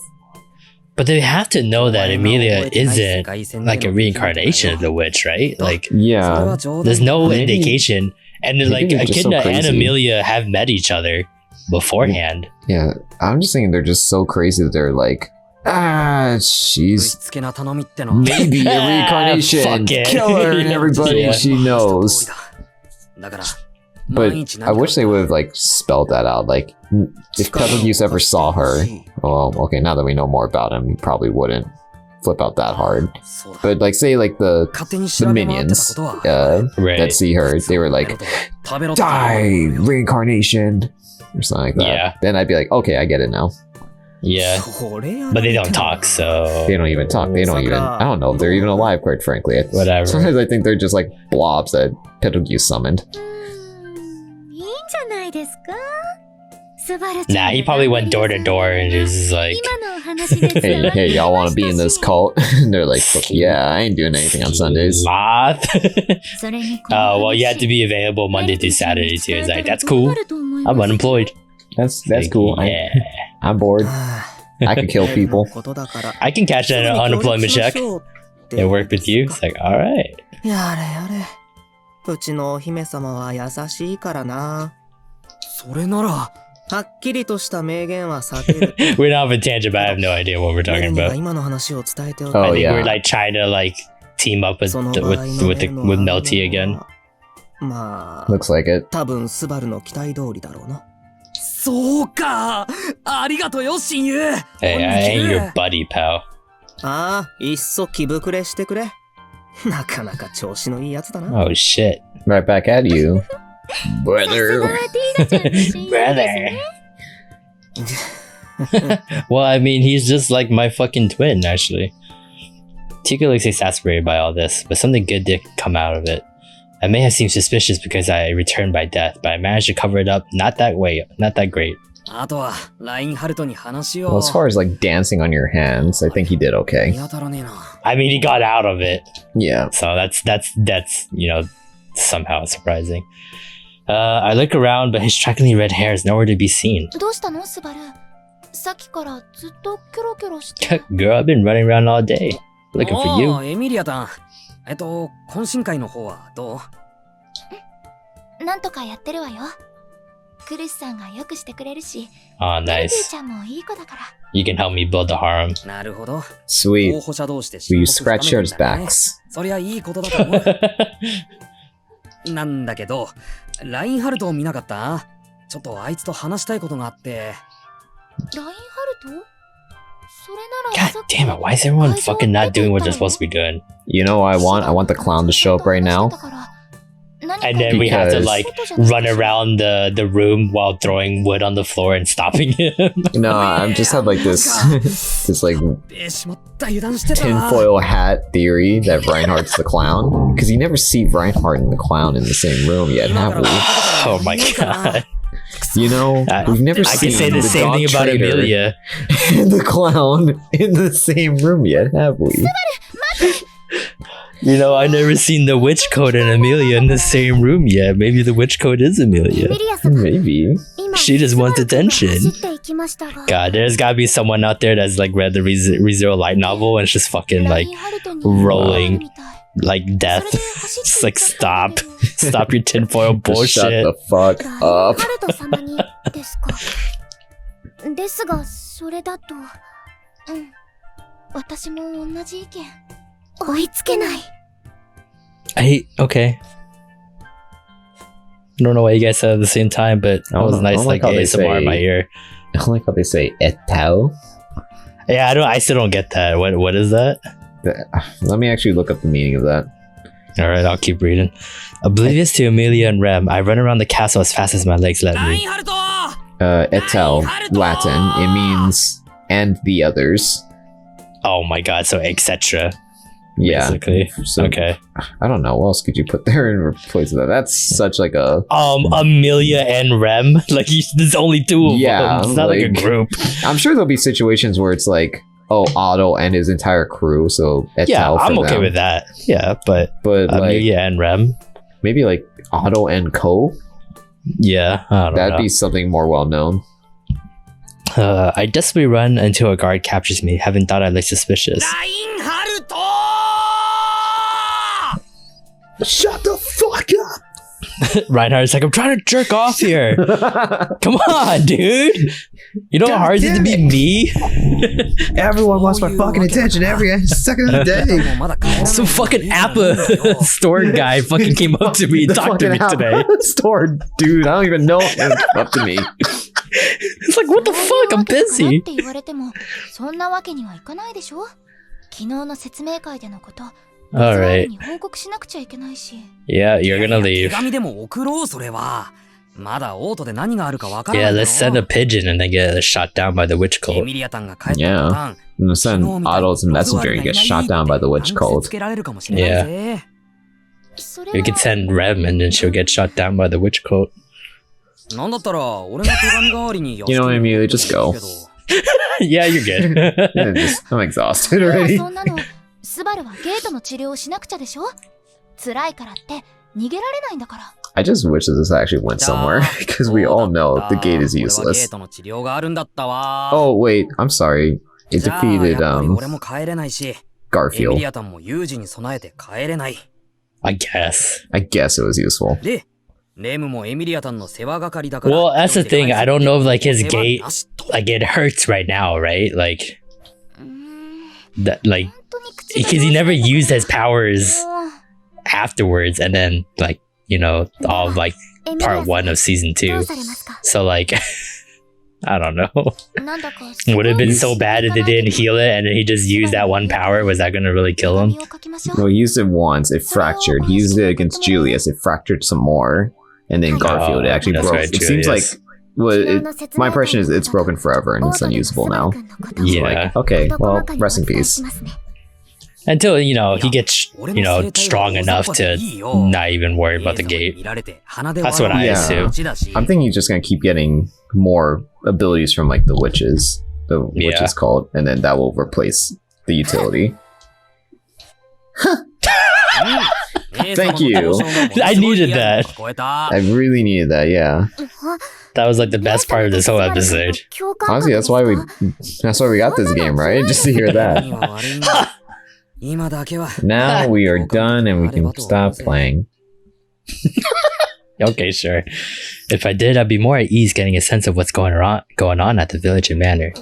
But they have to know that Amelia isn't like a reincarnation of the witch, right? Like, Yeah. there's no Maybe- indication. And then, like, maybe they're just so Echidna and crazy. Amelia have met each other beforehand. Yeah. I'm just thinking they're just so crazy that they're like, she's つけな頼みっての maybe a Ah, reincarnation. fuck it. Kill her and everybody Yeah. she knows. だから But I wish they would have like spelled that out. Like, if Peppergoose ever saw her, well, okay, now that we know more about him, he probably wouldn't flip out that hard. そうだ But like, say like the 勝手に調べ回ってたことは Right. that see her, they were like, 食べろって die reincarnation or something like that. Yeah. Then I'd be like, okay, I get it now. Yeah. それやら But they れ don't た talk, な so They don't even talk. They don't even. I don't know if they're even alive, quite frankly. whatever. Sometimes I think they're just like blobs that Peppergoose summoned. いいんじゃないですか。スバルちゃん Nah, he probably went door to door and was just like, 今のお話で伝 Hey, わ hey, り y'all ま want し to be た in this し cult? And they're like, yeah, I ain't doing anything on Sundays. sloth. それにこの Oh, well, you have to be available Monday through Saturday too. It's like, that's cool. I'm unemployed. That's Like, cool. Yeah. I'm bored. は I could kill あ people. ことだから I can catch an unemployment check すぐに協力しましょうって and work with you. It's like, all right. やれやれ。うちのお姫様は優しいからな。それならはっきりとした名言は避ける。 We're not off a tangent, but I have no idea what we're メル talking には about. 今の話を伝えておく。 Oh, I think yeah. we're like trying to like team up with その場合の with Melty again. まあ、 Looks like it. 多分スバルの期待通りだろうな。そうかありがとうよ親友 Hey, I ain't your buddy, pal. ああ、いっそ気膨れしてくれ。なかなか調子のいいやつだな。 Oh shit, Right back at you, さすが brother. はティーダちゃんの親友ですね brother. Well, I mean, he's just like my fucking twin, actually. Tika looks exasperated by all this, but something good did come out of it. I may have seemed suspicious because I returned by death, but I managed to cover it up not that great. あとはラインハルトに話 Well, を as far as like dancing on your hands, I think he did 見 okay. 当たらねえな I mean, he got out of it, Yeah. so that's you know somehow surprising. I look around, but his strikingly red hair is nowhere to be seen. どうしたのスバルさっきからずっとキョロキョロして Girl, I've been running around all day looking for お you. ーエミリアタン懇親会の方はどうなんとかやってるわよクルスさんがよくしてくれるし Oh, メルティ nice. ちゃんもいい子だから You can help me build the harem. なるほど Sweet. 候補者同士で We use 親睦 scratch 深め each てんだね backs. そりゃいいことだと思うなんだけどラインハルトを見なかったちょっとあいつと話したいことがあってラインハルトそれなら God damn it, why is everyone fucking not doing what they're supposed to be doing? You know what I want? I want the clown to show up right now. And then we have to Because- like run around the room while throwing wood on the floor and stopping him. No, I've just had like this, this like しまった油断してたな tinfoil hat theory that Reinhardt's the clown. Because you never see Reinhardt and the clown in the same room yet, have we? Oh my god. You know, we've never I can seen say the same dog thing about trader Amelia. and the clown in the same room yet, have we? You know, I never seen the witch code and Amelia in the same room yet. Maybe the witch code is Amelia. Maybe. She just wants attention. God, there's gotta be someone out there that's like read the ReZero light novel and it's just fucking like rolling like death. Just like stop your tinfoil bullshit. Shut the fuck up. ですが、それだと、私も同じ意見。追いつけない。Okay. I don't know why you guys said it at the same time, but it was nice like ASMR in my ear. I don't like how they say etao. Yeah, I still don't get that. What is that? Let me actually look up the meaning of that. Alright, I'll keep reading. Oblivious to Amelia and Rem, I run around the castle as fast as my legs let me. Etel, Latin. It means and the others. Oh my god, so etc. Yeah. Basically. So, okay. I don't know. What else could you put there in replace of that? That's such like a... Amelia and Rem? Like, there's only two of them. It's not like a group. I'm sure there'll be situations where it's like, oh, Otto and his entire crew, so Etel yeah, I'm for okay them. with that. Yeah, but Amelia like, and Rem? Maybe like Otto and Co? Yeah, I don't know. That'd be something more well-known. I desperately run until a guard captures me, having thought I looked suspicious. Shut the fuck up! Reinhardt's like, I'm trying to jerk off here. Come on, dude. You know how hard is it to be me? Everyone wants my fucking attention every second of the day. Some fucking Appa store guy fucking came up to me and talked to me today. Store dude, I don't even know him up to me. It's like, what the fuck? I'm busy. って言われても、そんなわけにはいかないでしょ？昨日の説明会でのこと。Alright. に報告しなくちゃいけないし。Yeah, you're gonna leave. 手紙でも送ろう、それは。まだオートで何があるかわからない Yeah, だろ。 let's send a pigeon and then get shot down by the witch エ cult. ミリアタンが帰った途端、 And send Otto as a messenger and get shot down by the witch つ cult. けられるかもしれないぜ。それ We could send Rem and then she'll get shot down by the witch cult. なんだったら、俺が手紙代わりに You know what, Amelia, just go. Yeah, you're good. I'm exhausted already. そんなの、スバルはゲートの治療をしなくちゃでしょ？辛いからって逃げられないんだから。I just wish that this actually went somewhere, because we all know the gate is 俺はゲ useless. ートの治療があるんだったわ。 Oh, wait, I'm sorry. It じゃあ defeated, やっぱり俺も帰れないし、エミ Garfield. リアタンも有事に備えて帰れない。 I guess. I guess it was useful. で、レムもエミリアタンの世話係だから。 Well, that's the thing. I don't know if like his gate, like it hurts right now, right? Like that, like because he never used his powers afterwards, and then like you know all of, like part 1 of season 2. So like I don't know. Would it have been so bad if they didn't heal it and then he just used that one power? Was that gonna really kill him? No, he used it once, it fractured. He used it against Julius, it fractured some more. And then Garfield, it actually that's broke. right, It seems like, Julius. my impression is it's broken forever and it's unusable now. Yeah. Okay, well, rest in peace. Until you know he gets you know strong enough to not even worry about the gate. That's what I Yeah. assume. I'm thinking he's just gonna keep getting more abilities from like the witches cult, and then that will replace the utility. Thank you. I needed that. I really needed that, yeah. That was like the best part of this whole episode. Honestly, that's why we got this game, right? Just to hear that. Now we are done and we can stop playing. Okay, sure. If I did, I'd be more at ease getting a sense of what's going on at the village and manor.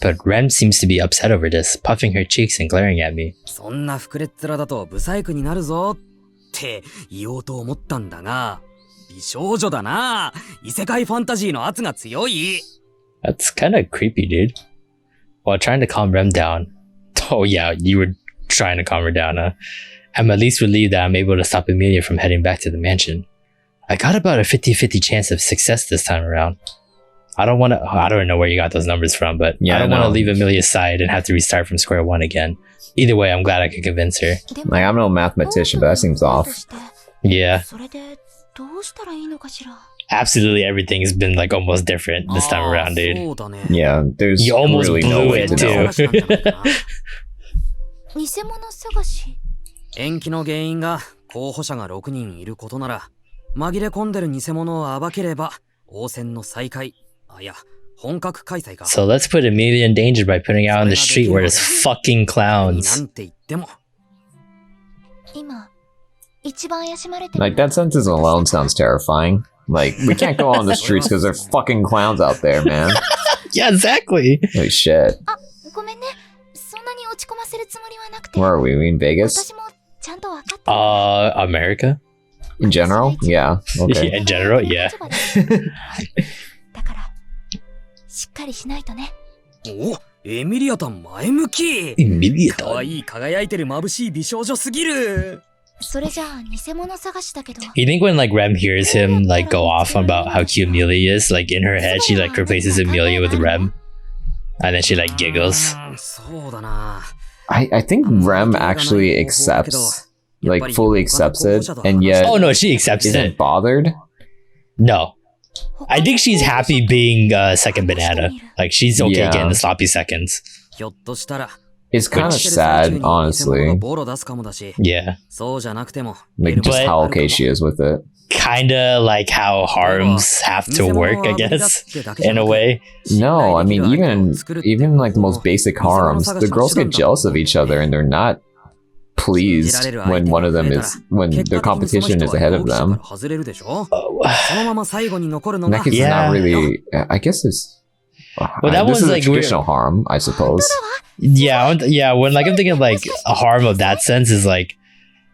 But Rem seems to be upset over this, puffing her cheeks and glaring at me. そんな膨れっ面だとブサイクになるぞって言おうと思ったんだが、美少女だな。異世界ファンタジーの圧が強い。 That's kind of creepy, dude. While trying to calm Rem down. Oh yeah, you were trying to calm her down, huh? I'm at least relieved that I'm able to stop Amelia from heading back to the mansion. I got about a 50-50 chance of success this time around. I don't know where you got those numbers from, but yeah, I don't want to leave Amelia's side and have to restart from square one again. Either way, I'm glad I could convince her. Like, I'm no mathematician, but that seems off. Yeah. Absolutely everything has been like almost different this time around, dude. Yeah, there's you almost really blew no way it to too. know. 偽物探し。延期の原因が候補者が6人いることなら、紛れ込んでる偽物を暴ければ、応戦の再開、いや、本格開催か。So let's put Amelia in danger by putting her out on the street where there's fucking な clowns. んて言っても。今、一番怪しまれてる。 Like, that sentence alone sounds terrifying. Like, we can't go on the streets because there's fucking clowns out there, man. Yeah, exactly. Holy shit. あ、ごめんね。そんなに落ち込ませるつもりはなくて。 Where are we? We in Vegas? 私もちゃんと分かってる。America? In general? Yeah. Okay. Yeah, in general, yeah. だから、しっかりしないとね。お、エミリアタン前向き。 Amelia. かわいい輝いてる眩しい美少女すぎる。それじゃあ偽物探しだけど。 You think when like Rem hears him like go off about how cute Amelia is, like in her head she like replaces Amelia with Rem, and then she like giggles. そうだな。 I think Rem actually accepts, like, fully accepts it, and yet Oh no, she accepts isn't it. bothered. No, I think she's happy being second banana. Like she's okay Yeah. getting the sloppy seconds. ひょっとしたら、 It's kind of sad, honestly. ボロ出すかもだし、 Yeah, そうじゃなくても、 Like, just But- how okay she is with it. kinda like how harems have to work, I guess, in a way. No, I mean, even like the most basic harems, the girls get jealous of each other and they're not pleased when one of them is, when their competition is ahead of them. 外れるでしょ。 Oh, そのまま最後に残るの And が that is Yeah. not really, I guess it's, Well, that this one's is a like weird. traditional harem, I suppose. yeah, yeah. When like I'm thinking of like a harem of that sense is like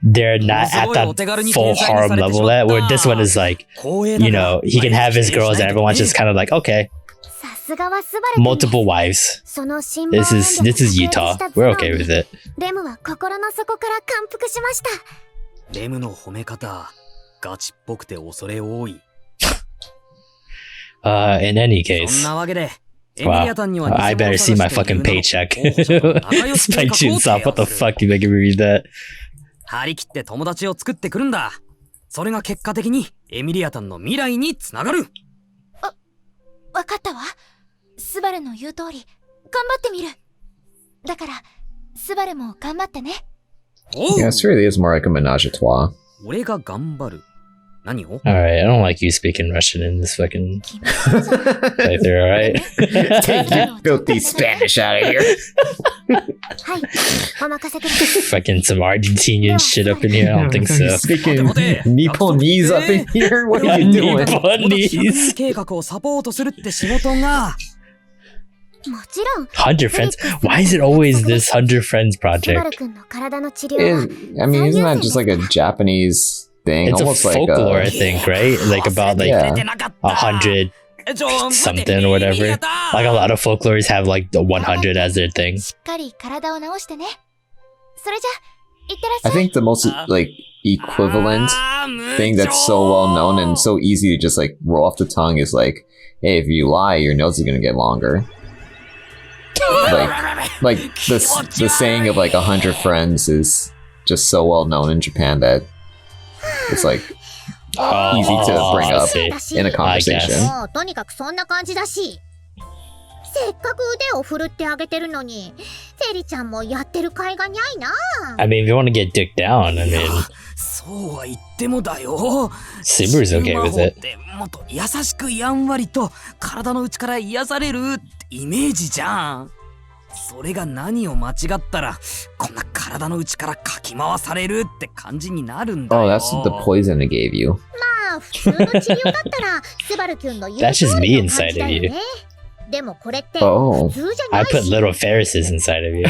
they're not at that full harem level yet. Where this one is like, you know, he can have his girls and everyone's just kind of like, okay, さすがはスバル君。 multiple wives. その新 This is Utah. We're okay with it. レムは心の底から感服しました。レムの褒め方、ガチっぽくて恐れ多い。 In any そん case, なわけで、エミリアタンには I better see my fucking paycheck. Spike shoots off. What the fuck? You making me read that? 張り切って友達を作ってくるんだ。それが結果的にエミリアタンの未来につながる。わかったわ。スバルの言う通り、頑張ってみる。だから、スバルも頑張ってね。おう Yeah, this really is more like a menage a trois. 俺が頑張る。何を All right, I don't like you speaking Russian in this fucking 決めたじゃん。 playthrough. All right. Take your filthy Spanish out of here. はい、お任せください。 Fucking some Argentinian shit up in here. I don't think so. Speaking Nipponese up in here? What are you doing? Nipponese. 計画をサポートするって仕事が、もちろん、 100 friends. Why is it always this 100 friends スバル project? 君の体の治療は I mean, isn't that just like a Japanese thing? It's a Almost like folklore, I think, right? Like about like Yeah. 100 something or whatever. Like a lot of folklores have like the 100 as their thing. しっかり体を直してね。それじゃ、いってらっしゃ I い。 think the most like equivalent thing that's so well known and so easy to just like roll off the tongue is like, hey, if you lie, your nose is gonna get longer. Like the saying of like 100 friends is just so well known in Japan that it's like easy to bring up I see. in a I conversation. guess. もうとにかくそんな感じだし。せっかく腕を振るってあげてるのに、フェリちゃんもやってる甲斐がにゃいな。 I mean, if you want to get dick down, I mean, そうは言ってもだよ。 Subaru's okay with 魔法っ it. てもっと優しくやんわりと体の内から癒されるってイメージじゃん。それが何を間違ったらこんな体の内からかき回されるって感じになるんだ Oh, よ。 that's the poison it gave you. まあ普通の治療だったらスバル君の言う That's 通 just り me の感 inside じだ of よ you. ね。でもこれっておう普通じゃ I ない put し、 little Pharises inside of you.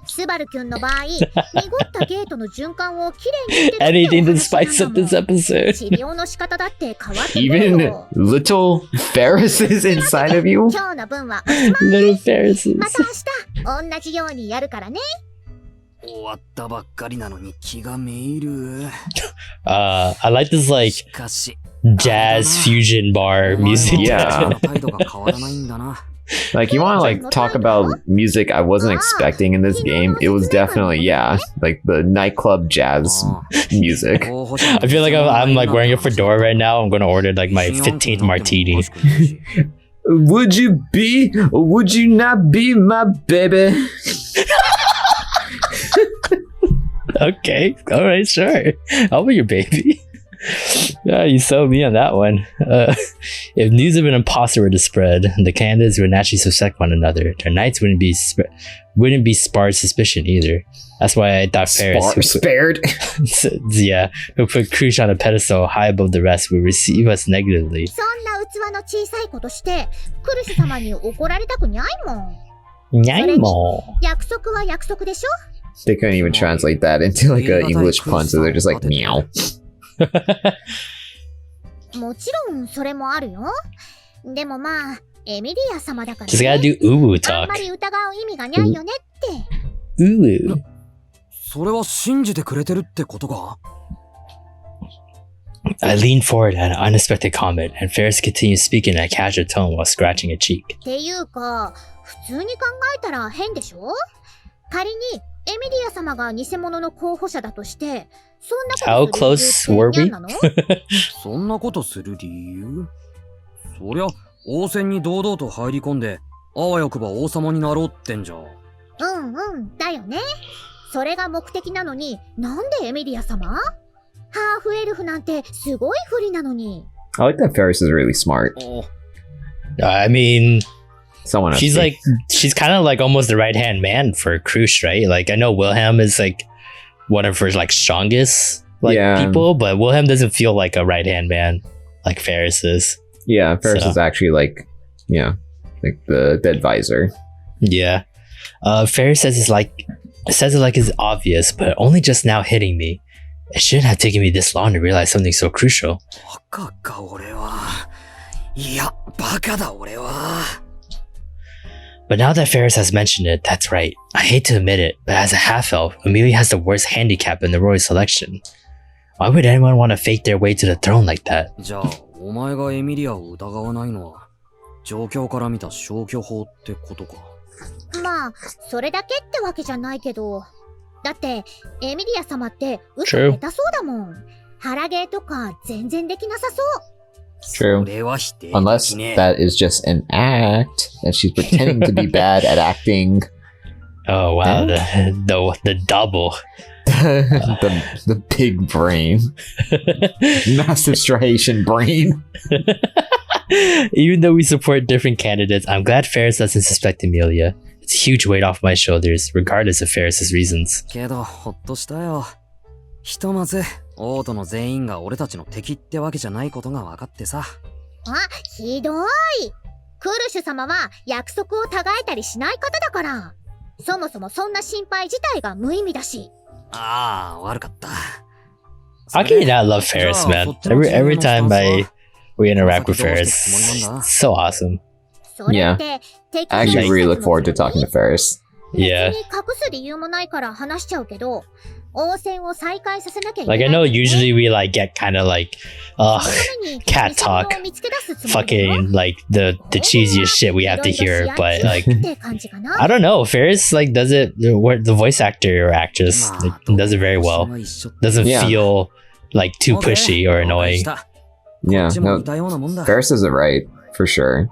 スバル君の場合、濁ったゲートの循環をきれいにしてるって Anything お to 話 spice なん up だも this ん。 episode. 治療の仕方だって変わってくる Even よ。 little Pharises inside of you? 今日の分はおしまい。 Little Pharises. また明日同じようにやるからね。終わったばっかりなのに気がめいる。 I like this like しかし、 jazz fusion bar music. Yeah. 態度が変わらないんだな。 Like, you want to like talk about music I wasn't expecting in this game? It was definitely, yeah, like the nightclub jazz music. I feel like I'm like wearing a fedora right now. I'm gonna order like my 15th martini. Would you be, or would you not be my baby? Okay, all right, sure. I'll be your baby. Yeah, you sold me on that one. If news of an imposter were to spread, the candidates would naturally suspect one another. Their nights wouldn't be sparred suspicion either. That's why I thought Ferris, spared. yeah, who put Crush on a pedestal high above the rest, would receive us negatively. そんな器の小さいことして、クルシュ様に怒られたくにゃいもん。Nyaimo. 約束は約束でしょ They couldn't even translate that into like an English pun, so they're just like meow. もちろんそれもあるよ。でもまあ、エミリア様だから、 Just gotta do uwu あん talk. まり疑う意味がないよねって。Uwu. それは信じてくれてるってことか I leaned forward at an unexpected comment, and Ferris continued speaking in a casual tone while scratching a cheek. っていうか、普通に考えたら変でしょ仮にエミリア様が偽物の候補者だとして、そんなことする理由って何なの？そんなことする理由そりゃ、王戦に堂々と入り込んで、あわよくば王様になろうってんじゃ。うんうん、だよね。それが目的なのに、なんでエミリア様？ハーフエルフなんてすごい不利なのに。I like that Ferris is really smart. I mean, Someone she's like, she's kind of like almost the right hand man for Crush, right? Like, I know Wilhelm is like one of her like strongest like people, but Wilhelm doesn't feel like a right hand man like Ferris is. Yeah, Ferris is actually like, yeah, like the advisor. Yeah. Ferris says it like it's obvious, but only just now hitting me. It shouldn't have taken me this long to realize something so crucial. バカか俺は。いや、バカだ俺は。But now that Ferris has mentioned it, that's right. I hate to admit it, but as a half-elf, Amelia has the worst handicap in the royal selection. Why would anyone want to fake their way to the throne like that? じゃあ、お前がエミリアを疑わないのは、状況から見た消去法ってことか。まあ、それだけってわけじゃないけど。だって、エミリア様って嘘下手そうだもん。腹芸とか全然できなさそう。True. Unless that is just an act and she's pretending to be bad at acting. Oh wow, the double. the big brain. Massive striation brain. Even though we support different candidates, I'm glad Ferris doesn't suspect Amelia. It's a huge weight off my shoulders, regardless of Ferris's reasons. けど、ほっとしたよ。ひとまず、オートの全員が俺たちの敵ってわけじゃないことが分かってさ。あ、ひどい。クルシュ様は約束をたがえたりしない方だから。そもそもそんな心配自体が無意味だし。ああ、悪かった。How can you not love Ferris, man? Every time we interact with Ferris, it's so awesome. Yeah, I actually really look forward to talking to Ferris. Yeah. 別に隠す理由もないから話しちゃうけど、王戦を再開させなきゃいけない。Like, I know usually we like get kind of like, cat talk, fucking like the cheesiest shit we have to hear, but like, I don't know, Ferris like does it, the voice actor or actress like, does it very well. Doesn't feel like too pushy or annoying. Yeah, no, Ferris is it right, for sure.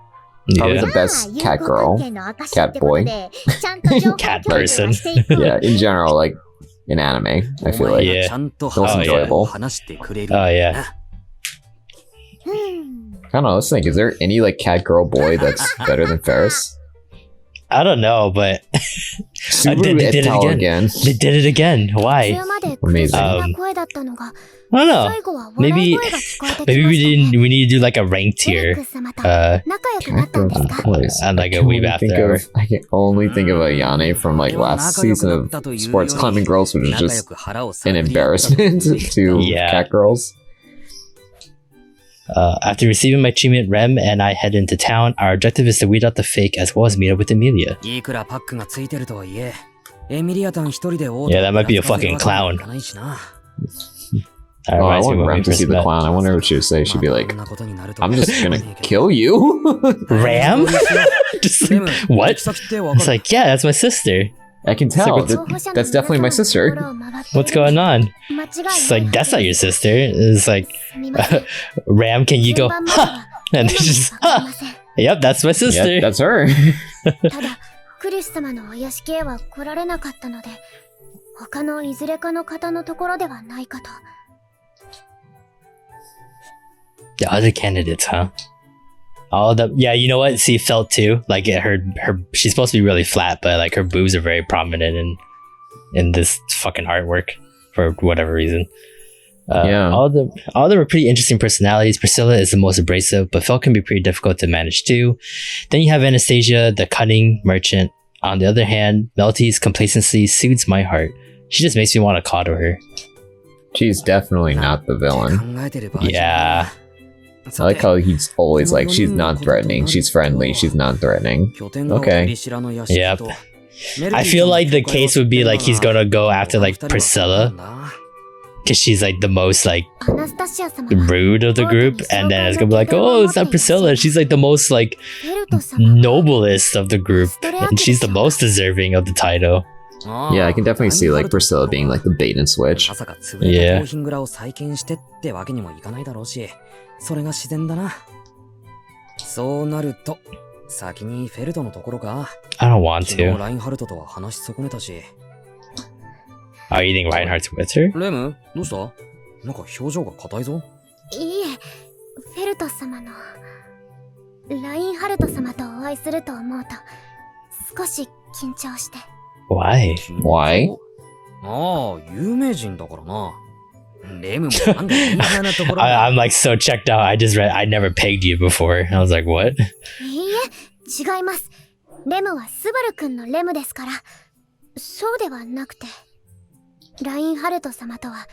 Probably the best cat girl, cat boy, cat person. Yeah, in general, like in anime, I feel like most enjoyable. Oh yeah. I don't know. Let's think. Is there any like cat girl boy that's better than Ferris? I don't know, but Subaru they did it again. They did it again. Why? Amazing. I don't know. Maybe we need to do like a ranked tier. And like a Weeb After Hour. I can only think of Ayane from like last season of Sports Climbing Girls, which is just an embarrassment to cat girls. After receiving my achievement, Rem and I head into town. Our objective is to weed out the fake as well as meet up with Amelia. Yeah, that might be a fucking clown. Oh, I want Rem to see the clown. I wonder what she would say. She'd be like, I'm just gonna kill you. Ram? Just like, what? It's like, yeah, that's my sister. I can tell. That's definitely my sister. What's going on? It's like, that's not your sister. It's like, Ram, can you go, ha? And it's just, ha! Yep, that's my sister. Yep, that's her. ただ、クリス様のお屋敷へは来られなかったので、他のいずれかの方のところではないかと。The other candidates, huh? Yeah, you know what? See, felt too. Like she's supposed to be really flat, but like her boobs are very prominent in this fucking artwork for whatever reason. Yeah. All of them are pretty interesting personalities. Priscilla is the most abrasive, but Felt can be pretty difficult to manage too. Then you have Anastasia, the cunning merchant. On the other hand, Melty's complacency soothes my heart. She just makes me want to coddle her. She's definitely not the villain. Yeah. I like how he's always like, she's non-threatening, she's friendly, she's non-threatening. Okay. Yep. I feel like the case would be like he's gonna go after like Priscilla, because she's like the most like rude of the group, and then it's gonna be like, oh, it's not Priscilla, she's like the most like noblest of the group, and she's the most deserving of the title. Yeah, I can definitely see like Priscilla being like the bait and switch. Yeah. それが自然だな。そうなると、先にフェルトのところか。I don't want 昨日 to. ラインハルトとは話し損ねたし。Oh, you think Reinhardt's with her? レム、どうした？なんか表情が硬いぞ。いいえ、フェルト様のラインハルト様とお会いすると思うと少し緊張して。Why? Why? ああ、有名人だからな。レムもなんでこんなところ。I'm like so checked out. I never pegged you before. I was like, what? いいえ、違います。レムはスバル君のレムですから。そうではなくて、ラインハルト様とは。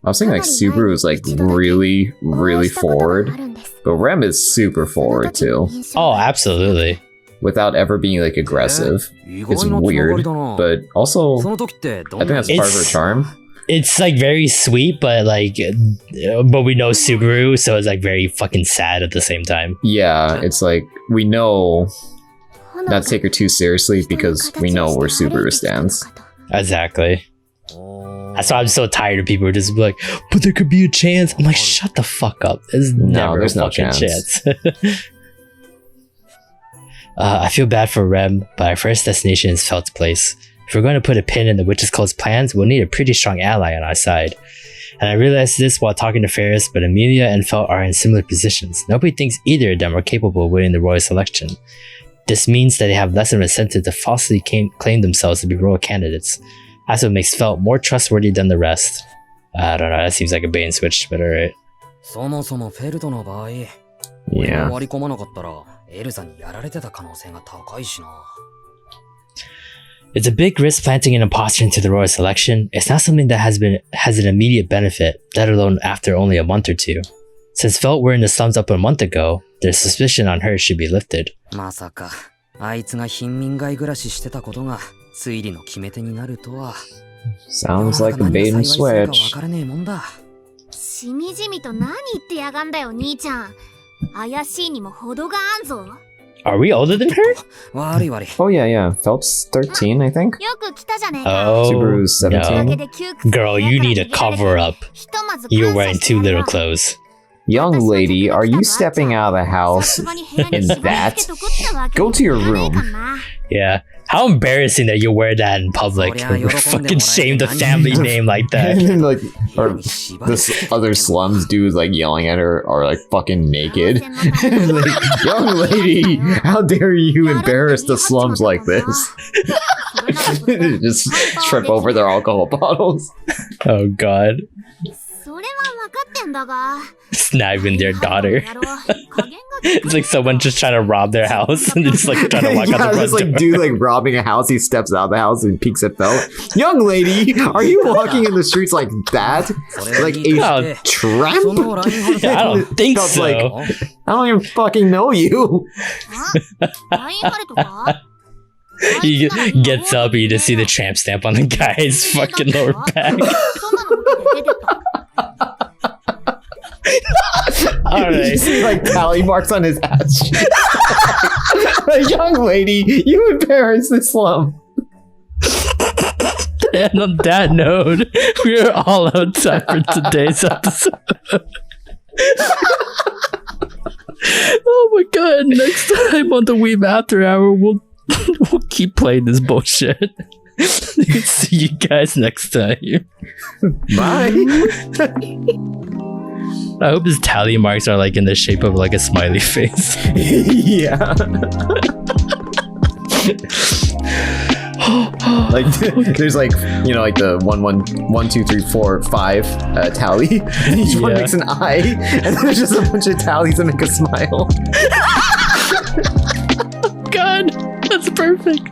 I was thinking like Subaru is like really, really forward, but Rem is super forward too. Oh, absolutely. Without ever being like aggressive. It's weird, but also I think that's part of her charm. It's like very sweet, but but we know Subaru, so it's like very fucking sad at the same time. Yeah, it's like we know not to take her too seriously because we know where Subaru stands. Exactly. That's why I'm so tired of people who just be like, but there could be a chance. I'm like, shut the fuck up. There's never a fucking chance. I feel bad for Rem, but our first destination is Felt's place. If we're going to put a pin in the Witch's Cult's plans, we'll need a pretty strong ally on our side. And I realized this while talking to Ferris, but Amelia and Felt are in similar positions. Nobody thinks either of them are capable of winning the royal selection. This means that they have less of an incentive to falsely claim themselves to be royal candidates. That's what makes Felt more trustworthy than the rest. I don't know, that seems like a bait and switch, but alright. そもそもフェルトの場合、 Yeah. 割り込まなかったらエルザにやられてた可能性が高いしな。 It's a big risk planting an imposter into the royal selection. It's not something that has an immediate benefit, let alone after only a month or two. Since Felt were in the slums up a month ago, their suspicion on her should be lifted. まさかあいつが貧民街暮らししてたことが推理の決め手になるとは。 Sounds like a bait and switch. しみじみと何言ってやがんだよ兄ちゃん。怪しいにも程があんぞ。 Are we older than her? 悪い悪い。 Oh yeah, yeah. Felt's 13, I think. よく来たじゃねえか。 Oh, Subaru's 17. no. Girl, you need to cover up. You're wearing too little clothes. Young lady, are you stepping out of the house in that? Go to your room. Yeah. How embarrassing that you wear that in public. Fucking shame the family name like that. And then, like, or this other slums dude like yelling at her or like fucking naked. Like, young lady, how dare you embarrass the slums like this? Just trip over their alcohol bottles. Oh god. それは分かってんだが。 Sniping their daughter. It's like someone just trying to rob their house and they're just like trying to walk out the front this like door. dude like robbing a house, he steps out of the house and peeks at Felt. Young lady, are you walking in the streets like that? Like a tramp? Yeah, I don't think Felt's so. like, I don't even fucking know you. He gets up and you just see the tramp stamp on the guy's fucking lower back. Alright. You see like tally marks on his ass. Young lady, you embarrassed the slum. And on that note, we are all outside for today's episode. Oh my god, next time on the Weeb After Hour, we'll keep playing this bullshit. See you guys next time. Bye. I hope his tally marks are like in the shape of like a smiley face. Yeah. Like there's like, you know, like the 1 2 3 4 5 tally, and each one makes an eye, and then there's just a bunch of tallies that make a smile. God, that's perfect.